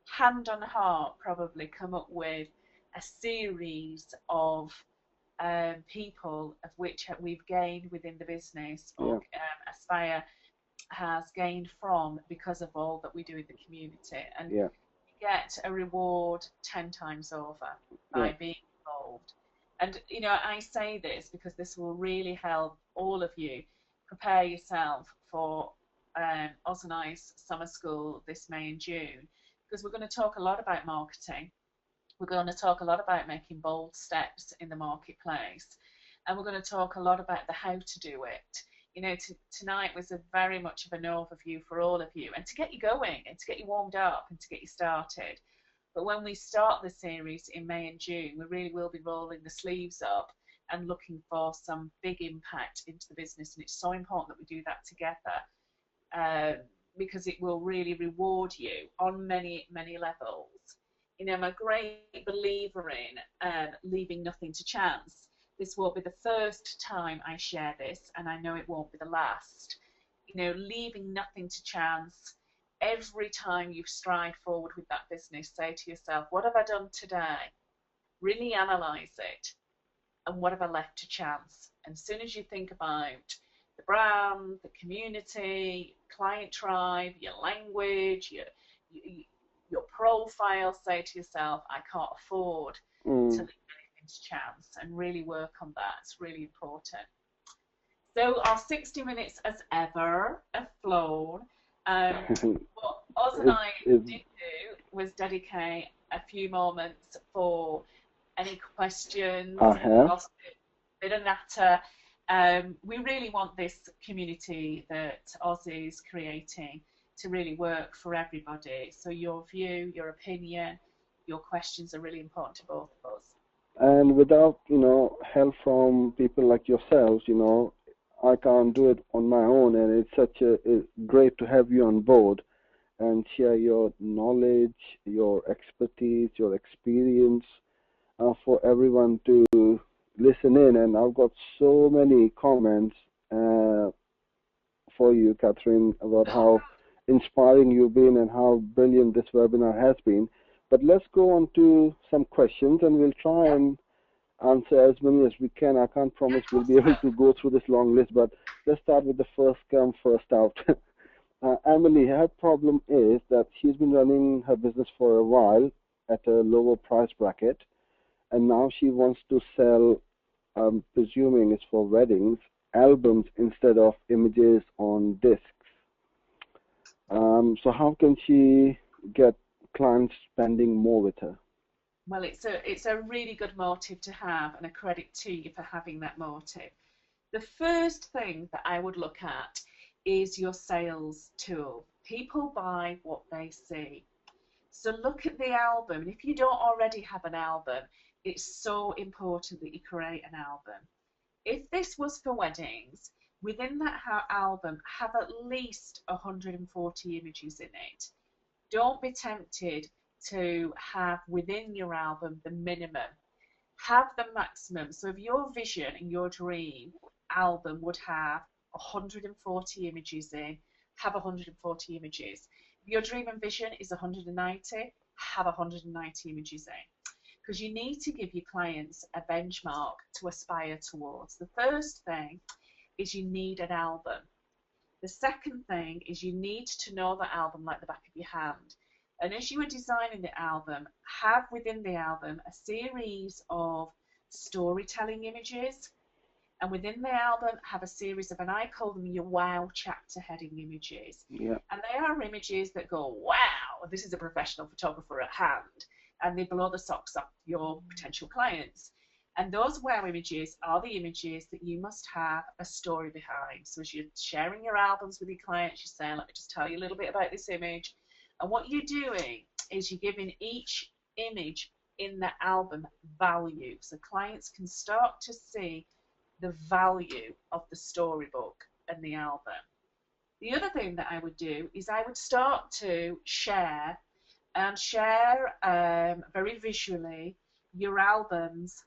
hand on heart, probably come up with a series of people of which we've gained within the business, or Aspire has gained from, because of all that we do in the community. And get a reward 10 times over by being involved. And, you know, I say this because this will really help all of you prepare yourself for Oz and I's summer school this May and June, because we're going to talk a lot about marketing. We're going to talk a lot about making bold steps in the marketplace, and we're going to talk a lot about the how to do it. You know, tonight was a very much of an overview for all of you, and to get you going, and to get you warmed up, and to get you started. But when we start the series in May and June, we really will be rolling the sleeves up and looking for some big impact into the business, and it's so important that we do that together. because it will really reward you on many, many levels. You know, I'm a great believer in leaving nothing to chance. This won't be the first time I share this, and I know it won't be the last. You know, leaving nothing to chance. Every time you stride forward with that business, say to yourself, what have I done today? Really analyse it. And what have I left to chance? And as soon as you think about the brand, the community, client tribe, your language, your profile, say to yourself, I can't afford to leave anything to chance, and really work on that. It's really important. So our 60 minutes, as ever, have flown. What Oz and I did do was dedicate a few moments for any questions, bit of natter. We really want this community that Oz is creating to really work for everybody. So your view, your opinion, your questions are really important to both of us. And without, you know, help from people like yourselves, you know, I can't do it on my own, and it's great to have you on board and share your knowledge, your expertise, your experience for everyone to listen in. And I've got so many comments for you, Catherine, about how inspiring you've been and how brilliant this webinar has been. But let's go on to some questions, and we'll try and answer as many as we can. I can't promise we'll be able to go through this long list, but let's start with the first come, first out. Emily, her problem is that she's been running her business for a while at a lower price bracket, and now she wants to sell, I'm presuming it's for weddings, albums instead of images on discs. So how can she get clients spending more with her? Well, it's a really good motive to have, and a credit to you for having that motive. The first thing that I would look at is your sales tool. People buy what they see. So look at the album, and if you don't already have an album, it's so important that you create an album. If this was for weddings, within that album, have at least 140 images in it. Don't be tempted to have within your album the minimum. Have the maximum. So if your vision and your dream album would have 140 images in, have 140 images. If your dream and vision is 190, have 190 images in. Because you need to give your clients a benchmark to aspire towards. The first thing is you need an album. The second thing is you need to know that album like the back of your hand. And as you are designing the album, have within the album a series of storytelling images. And within the album, have a series of, and I call them your wow chapter heading images. Yeah. And they are images that go, wow, this is a professional photographer at hand. And they blow the socks off your potential clients. And those wow images are the images that you must have a story behind. So as you're sharing your albums with your clients, you're saying, let me just tell you a little bit about this image. And what you're doing is you're giving each image in the album value. So clients can start to see the value of the storybook and the album. The other thing that I would do is I would start to share very visually your albums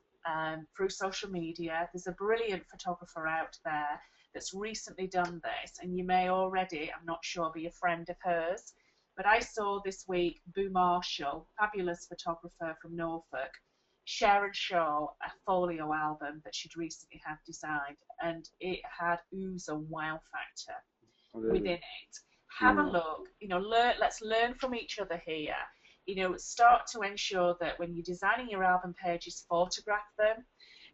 through social media. There's a brilliant photographer out there that's recently done this, and you may already, I'm not sure, be a friend of hers. But I saw this week Boo Marshall, fabulous photographer from Norfolk, share and show a folio album that she'd recently had designed, and it had a wow factor within it. Have a look, you know, let's learn from each other here. You know, start to ensure that when you're designing your album pages, photograph them,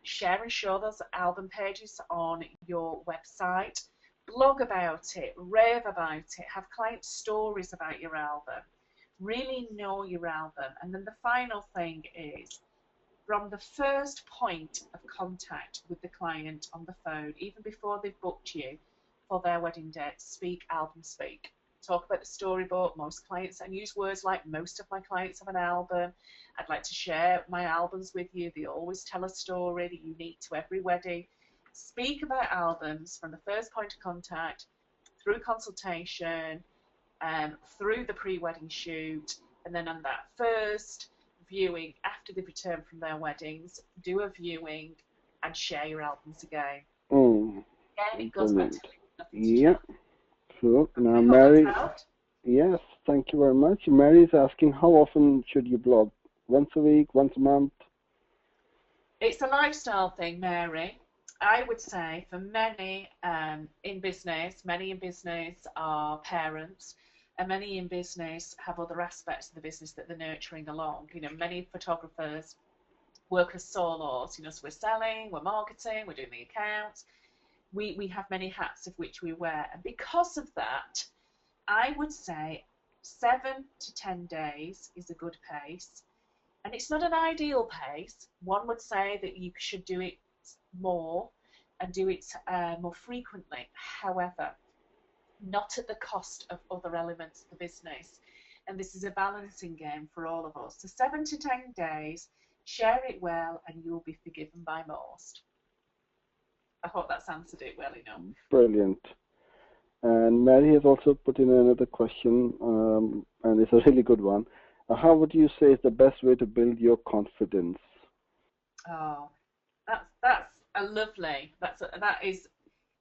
share and show those album pages on your website. Blog about it, rave about it, have client stories about your album. Really know your album. And then the final thing is, from the first point of contact with the client on the phone, even before they've booked you for their wedding date, speak album speak. Talk about the storybook. Most clients, and use words like, most of my clients have an album. I'd like to share my albums with you. They always tell a story, they're unique to every wedding. Speak about albums from the first point of contact through consultation, through the pre-wedding shoot, and then on that first viewing after they've returned from their weddings, do a viewing and share your albums again. Again, it goes back to nothing to yeah. So now, Mary. Yes, thank you very much. Mary is asking, how often should you blog? Once a week, once a month? It's a lifestyle thing, Mary. I would say for many in business are parents, and many in business have other aspects of the business that they're nurturing along. You know, many photographers work as solos. You know, so we're selling, we're marketing, we're doing the accounts. We have many hats of which we wear, and because of that, I would say 7 to 10 days is a good pace. And it's not an ideal pace. One would say that you should do it more and do it more frequently. However, not at the cost of other elements of the business. And this is a balancing game for all of us. So 7 to 10 days, share it well, and you will be forgiven by most. I hope that's answered it well enough. Brilliant. And Mary has also put in another question, and it's a really good one. How would you say is the best way to build your confidence? Oh, that's a lovely. That is,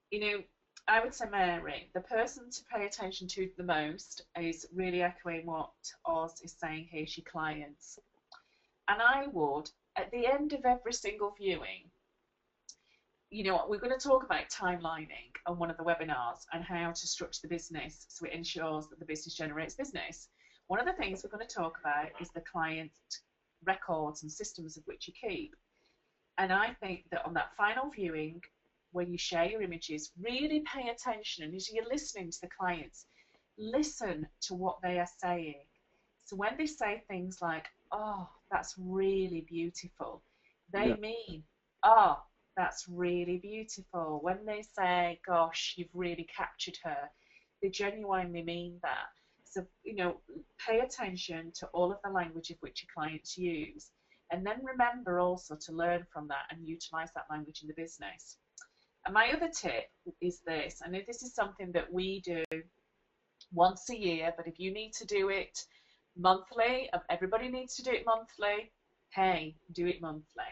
you know, I would say, Mary, the person to pay attention to the most is really echoing what Oz is saying here, she clients. And I would, at the end of every single viewing, you know, we're going to talk about timelining on one of the webinars and how to structure the business so it ensures that the business generates business. One of the things we're going to talk about is the client records and systems of which you keep. And I think that on that final viewing, when you share your images, really pay attention. And as you're listening to the clients, listen to what they are saying. So when they say things like, oh, that's really beautiful, they mean, oh, that's really beautiful. When they say, gosh, you've really captured her, they genuinely mean that. So, you know, pay attention to all of the language of which your clients use. And then remember also to learn from that and utilize that language in the business. And my other tip is this. I know this is something that we do once a year, but if you need to do it monthly, everybody needs to do it monthly, hey, do it monthly,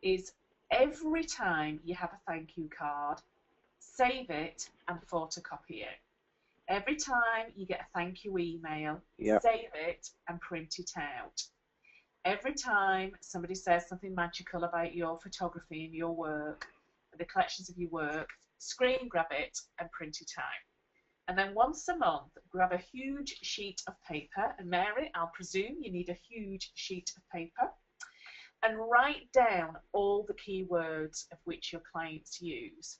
is every time you have a thank you card, save it and photocopy it. Every time you get a thank you email, save it and print it out. Every time somebody says something magical about your photography and your work, the collections of your work, screen grab it and print it out. And then once a month, grab a huge sheet of paper. And Mary, I'll presume you need a huge sheet of paper. And write down all the keywords of which your clients use.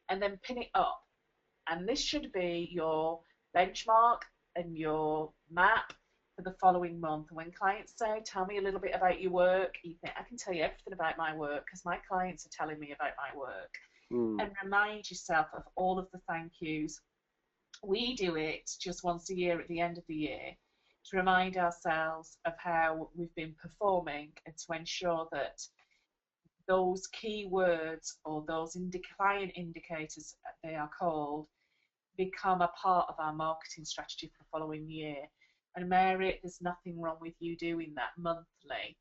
And then pin it up. And this should be your benchmark and your map for the following month. When clients say, tell me a little bit about your work, you think, I can tell you everything about my work because my clients are telling me about my work. And remind yourself of all of the thank yous. We do it just once a year at the end of the year to remind ourselves of how we've been performing and to ensure that those key words or those client indicators, they are called, become a part of our marketing strategy for the following year. And Mary, there's nothing wrong with you doing that monthly.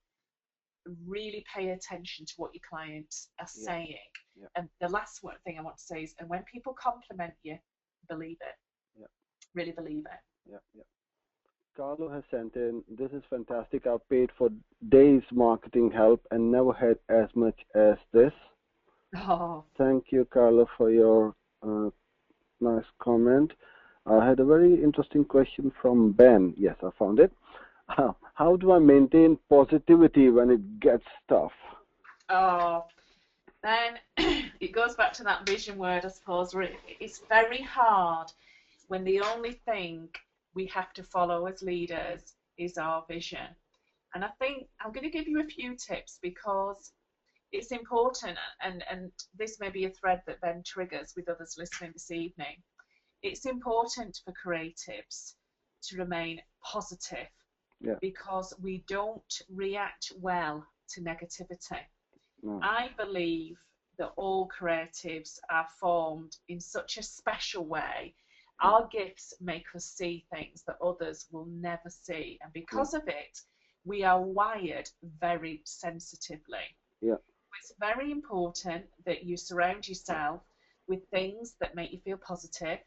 Really pay attention to what your clients are saying. And the last thing I want to say is, and when people compliment you, believe it. Really believe it. Carlo has sent in, this is fantastic. I've paid for days marketing help and never had as much as this. Oh. Thank you, Carlo, for your nice comment. I had a very interesting question from Ben. Yes, I found it. How do I maintain positivity when it gets tough? Oh, then it goes back to that vision word, I suppose. It's very hard when the only thing we have to follow as leaders is our vision. And I think I'm going to give you a few tips because it's important, and this may be a thread that Ben triggers with others listening this evening. It's important for creatives to remain positive because we don't react well to negativity. I believe that all creatives are formed in such a special way Our gifts make us see things that others will never see, and because of it, we are wired very sensitively. Yeah. It's very important that you surround yourself with things that make you feel positive.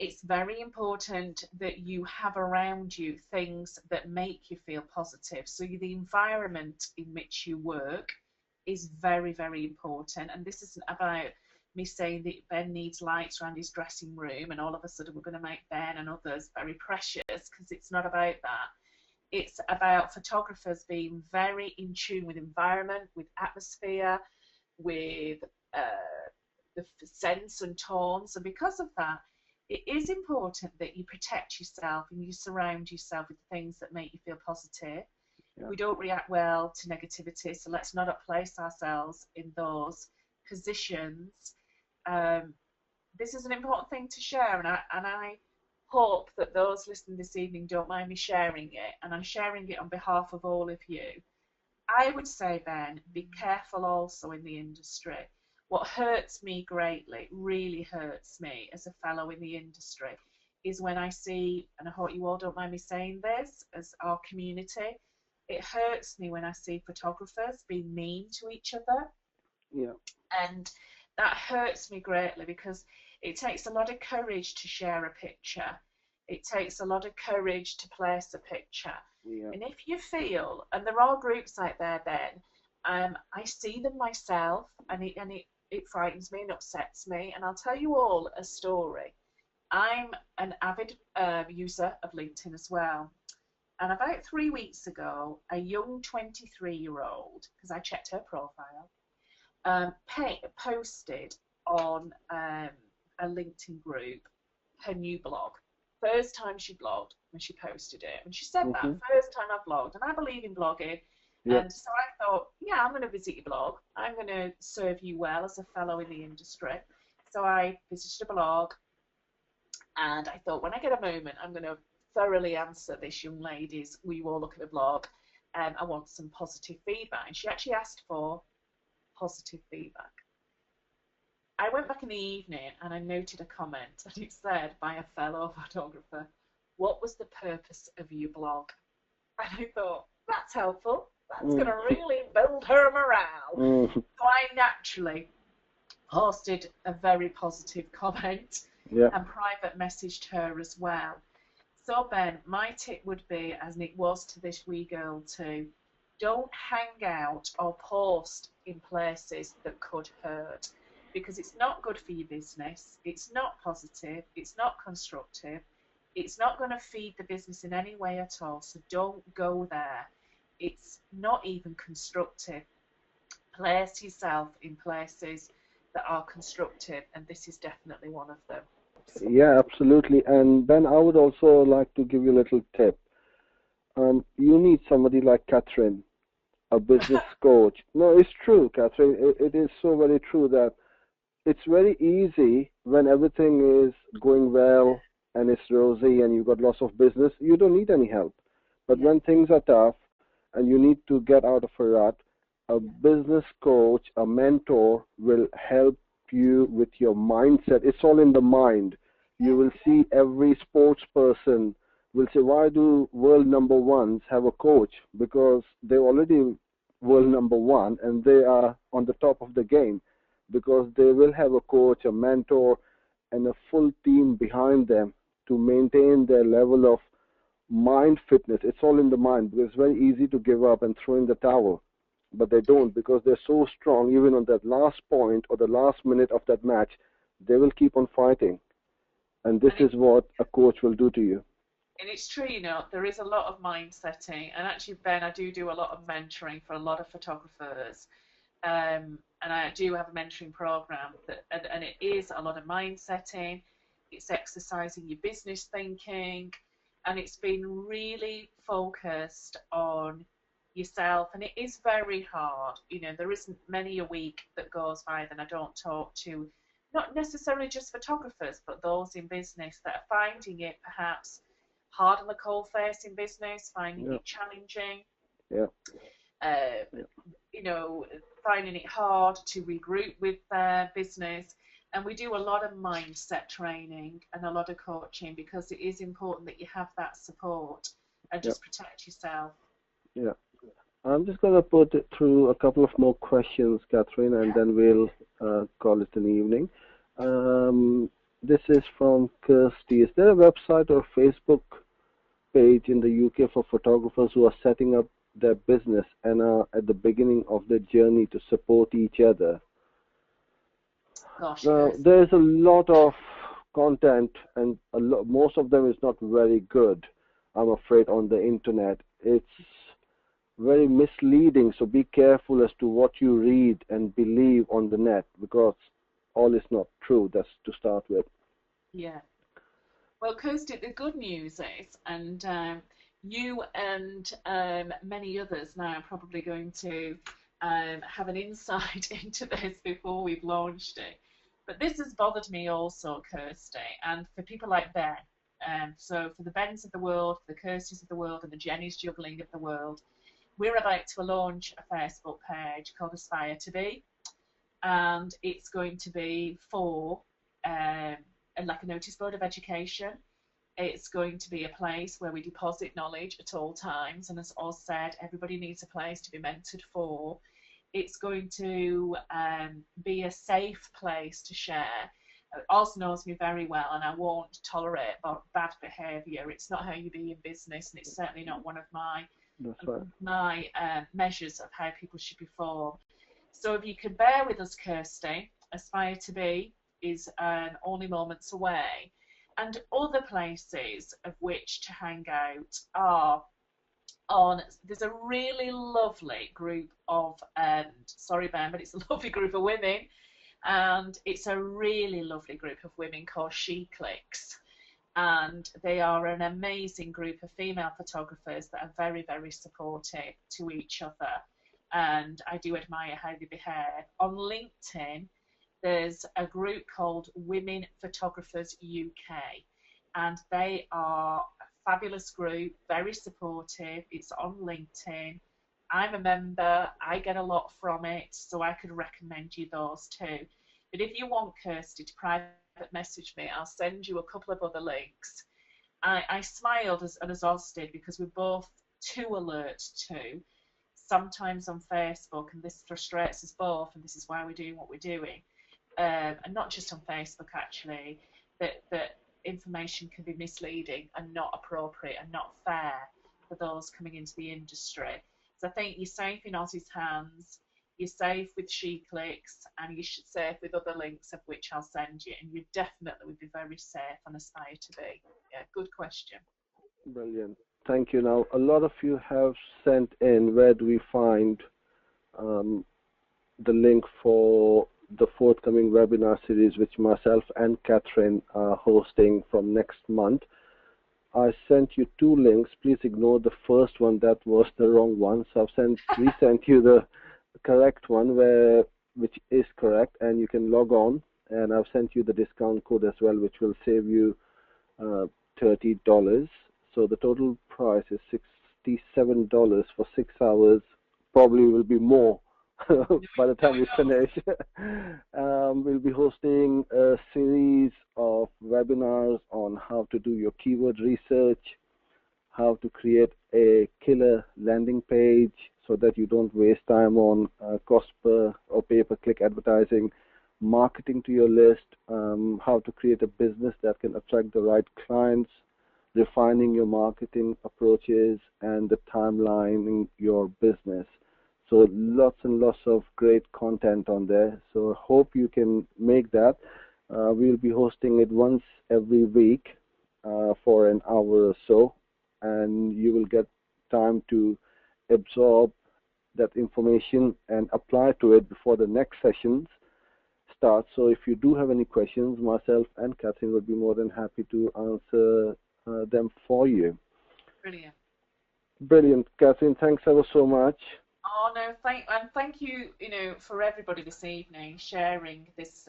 It's very important that you have around you things that make you feel positive. So the environment in which you work is very, very important. And this isn't about me saying that Ben needs lights around his dressing room and all of a sudden we're going to make Ben and others very precious, because it's not about that. It's about photographers being very in tune with environment, with atmosphere, with the scents and tones. And because of that, it is important that you protect yourself and you surround yourself with things that make you feel positive. Yeah. We don't react well to negativity, so let's not place ourselves in those positions. This is an important thing to share, and I hope that those listening this evening don't mind me sharing it, and I'm sharing it on behalf of all of you. I would say, Ben, be careful also in the industry. What hurts me greatly, really hurts me as a fellow in the industry, is when I see, and I hope you all don't mind me saying this, as our community, it hurts me when I see photographers being mean to each other. Yeah. And that hurts me greatly, because it takes a lot of courage to share a picture. It takes a lot of courage to place a picture. Yeah. And if you feel, and there are groups out there, Ben, I see them myself, and it frightens me and upsets me. And I'll tell you all a story. I'm an avid user of LinkedIn as well. And about 3 weeks ago, a young 23-year-old, because I checked her profile, posted on a LinkedIn group her new blog. First time she blogged when she posted it. And she said that, first time I've blogged. And I believe in blogging. Yep. And so I thought, yeah, I'm going to visit your blog. I'm going to serve you well as a fellow in the industry. So I visited a blog. And I thought, when I get a moment, I'm going to thoroughly answer this young lady's, will you all look at the blog? And I want some positive feedback. And she actually asked for positive feedback. I went back in the evening and I noted a comment, and it said by a fellow photographer, what was the purpose of your blog? And I thought, that's helpful. That's going to really build her morale. So I naturally posted a very positive comment and private messaged her as well. So Ben, my tip would be, as it was to this wee girl too, don't hang out or post in places that could hurt, because it's not good for your business, it's not positive, it's not constructive, it's not going to feed the business in any way at all, so don't go there. It's not even constructive. Place yourself in places that are constructive, and this is definitely one of them. Yeah, absolutely. And Ben, I would also like to give you a little tip. You need somebody like Catherine, a business coach. No, it's true, Catherine. It is so very true that it's very easy when everything is going well and it's rosy and you've got lots of business. You don't need any help. But when things are tough and you need to get out of a rut, a business coach, a mentor will help you with your mindset. It's all in the mind. You will see every sports person will say, why do world number ones have a coach? Because they're already world number one and they are on the top of the game, because they will have a coach, a mentor, and a full team behind them to maintain their level of mind fitness. It's all in the mind, because it's very easy to give up and throw in the towel. But they don't, because they're so strong. Even on that last point or the last minute of that match, they will keep on fighting. And this is what a coach will do to you. And it's true, you know, there is a lot of mind setting. And actually, Ben, I do a lot of mentoring for a lot of photographers. And I do have a mentoring program, and it is a lot of mind setting. It's exercising your business thinking, and it's been really focused on yourself. And it is very hard. You know, there isn't many a week that goes by that I don't talk to, not necessarily just photographers, but those in business that are finding it perhaps hard on the coal face in business, finding it challenging. You know, finding it hard to regroup with their business. And we do a lot of mindset training and a lot of coaching, because it is important that you have that support and just protect yourself. Yeah. I'm just going to put it through a couple of more questions, Catherine, and then we'll call it an evening. This is from Kirsty. Is there a website or Facebook page in the UK for photographers who are setting up their business and are at the beginning of their journey to support each other? Gosh, now, there's a lot of content, and most of them is not very good, I'm afraid, on the internet. It's very misleading, so be careful as to what you read and believe on the net, because all is not true. That's to start with. Yeah. Well, Kirsty, the good news is, and you and many others now are probably going to have an insight into this before we've launched it. But this has bothered me also, Kirsty, and for people like Ben. So for the Bens of the world, for the Kirstys of the world, and the Jennies juggling of the world, we're about to launch a Facebook page called Aspire to Be, and it's going to be for like a notice board of education. It's going to be a place where we deposit knowledge at all times, and as Oz said, everybody needs a place to be mentored for. It's going to be a safe place to share. Oz knows me very well, and I won't tolerate bad behaviour. It's not how you be in business, and it's certainly not one of my measures of how people should perform. So if you could bear with us, Kirsty, Aspire to Be is only moments away, and other places of which to hang out are on. There's a really lovely group of sorry Ben, but it's a lovely group of women, and it's a really lovely group of women called She Clicks, and they are an amazing group of female photographers that are very, very supportive to each other, and I do admire how they behave. On LinkedIn, there's a group called Women Photographers UK, and they are a fabulous group, very supportive. It's on LinkedIn. I'm a member. I get a lot from it, so I could recommend you those too. But if you want Kirsty to private message me, I'll send you a couple of other links. I smiled as Oz did, because we're both too alert to, sometimes on Facebook, and this frustrates us both, and this is why we're doing what we're doing, and not just on Facebook actually, that information can be misleading and not appropriate and not fair for those coming into the industry. So I think you're safe in Oz's hands, you're safe with She Clicks, and you're safe with other links of which I'll send you, and you definitely would be very safe on Aspire to Be. Yeah, good question. Brilliant. Thank you. Now, a lot of you have sent in, where do we find the link for the forthcoming webinar series, which myself and Catherine are hosting from next month. I sent you two links. Please ignore the first one. That was the wrong one. So I've resent you the correct one, which is correct, and you can log on. And I've sent you the discount code as well, which will save you $30. So the total price is $67 for 6 hours. Probably will be more by the time we finish. We'll be hosting a series of webinars on how to do your keyword research, how to create a killer landing page so that you don't waste time on cost per or pay-per-click advertising, marketing to your list, how to create a business that can attract the right clients, refining your marketing approaches, and the timeline in your business. So lots and lots of great content on there. So I hope you can make that. We'll be hosting it once every week for an hour or so, and you will get time to absorb that information and apply to it before the next sessions start. So if you do have any questions, myself and Catherine would be more than happy to answer them for you. Brilliant. Brilliant, Catherine. Thanks ever so much. Oh no, thank you, for everybody this evening sharing this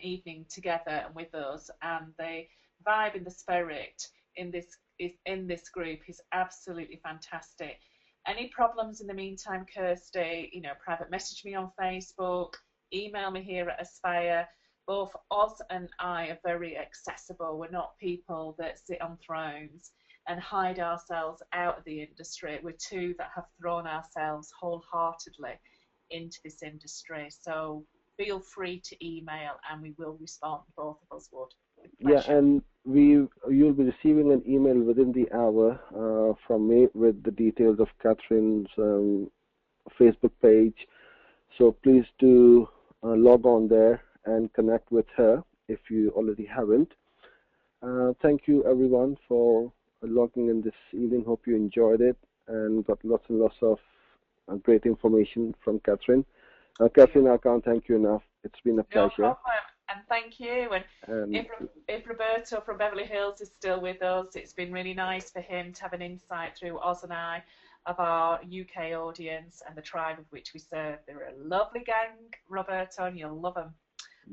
evening together with us, and the vibe and the spirit in this group is absolutely fantastic. Any problems in the meantime, Kirsty, private message me on Facebook, email me here at Aspire. both Oz and I are very accessible. We're not people that sit on thrones and hide ourselves out of the industry. We're two that have thrown ourselves wholeheartedly into this industry. So feel free to email and we will respond. Both of us would. Yeah, and you'll be receiving an email within the hour from me with the details of Catherine's Facebook page. So please do log on there and connect with her if you already haven't. Thank you everyone for logging in this evening. Hope you enjoyed it and got lots and lots of great information from Catherine. Catherine, I can't thank you enough. It's been a pleasure. No problem. And thank you. And if Roberto from Beverly Hills is still with us, it's been really nice for him to have an insight through Oz and I of our UK audience and the tribe of which we serve. They're a lovely gang, Roberto, and you'll love them.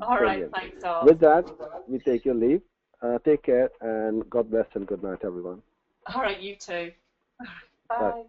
All right, thanks all. With that, we take your leave. Take care and God bless and good night, everyone. All right, you too. Bye. Bye.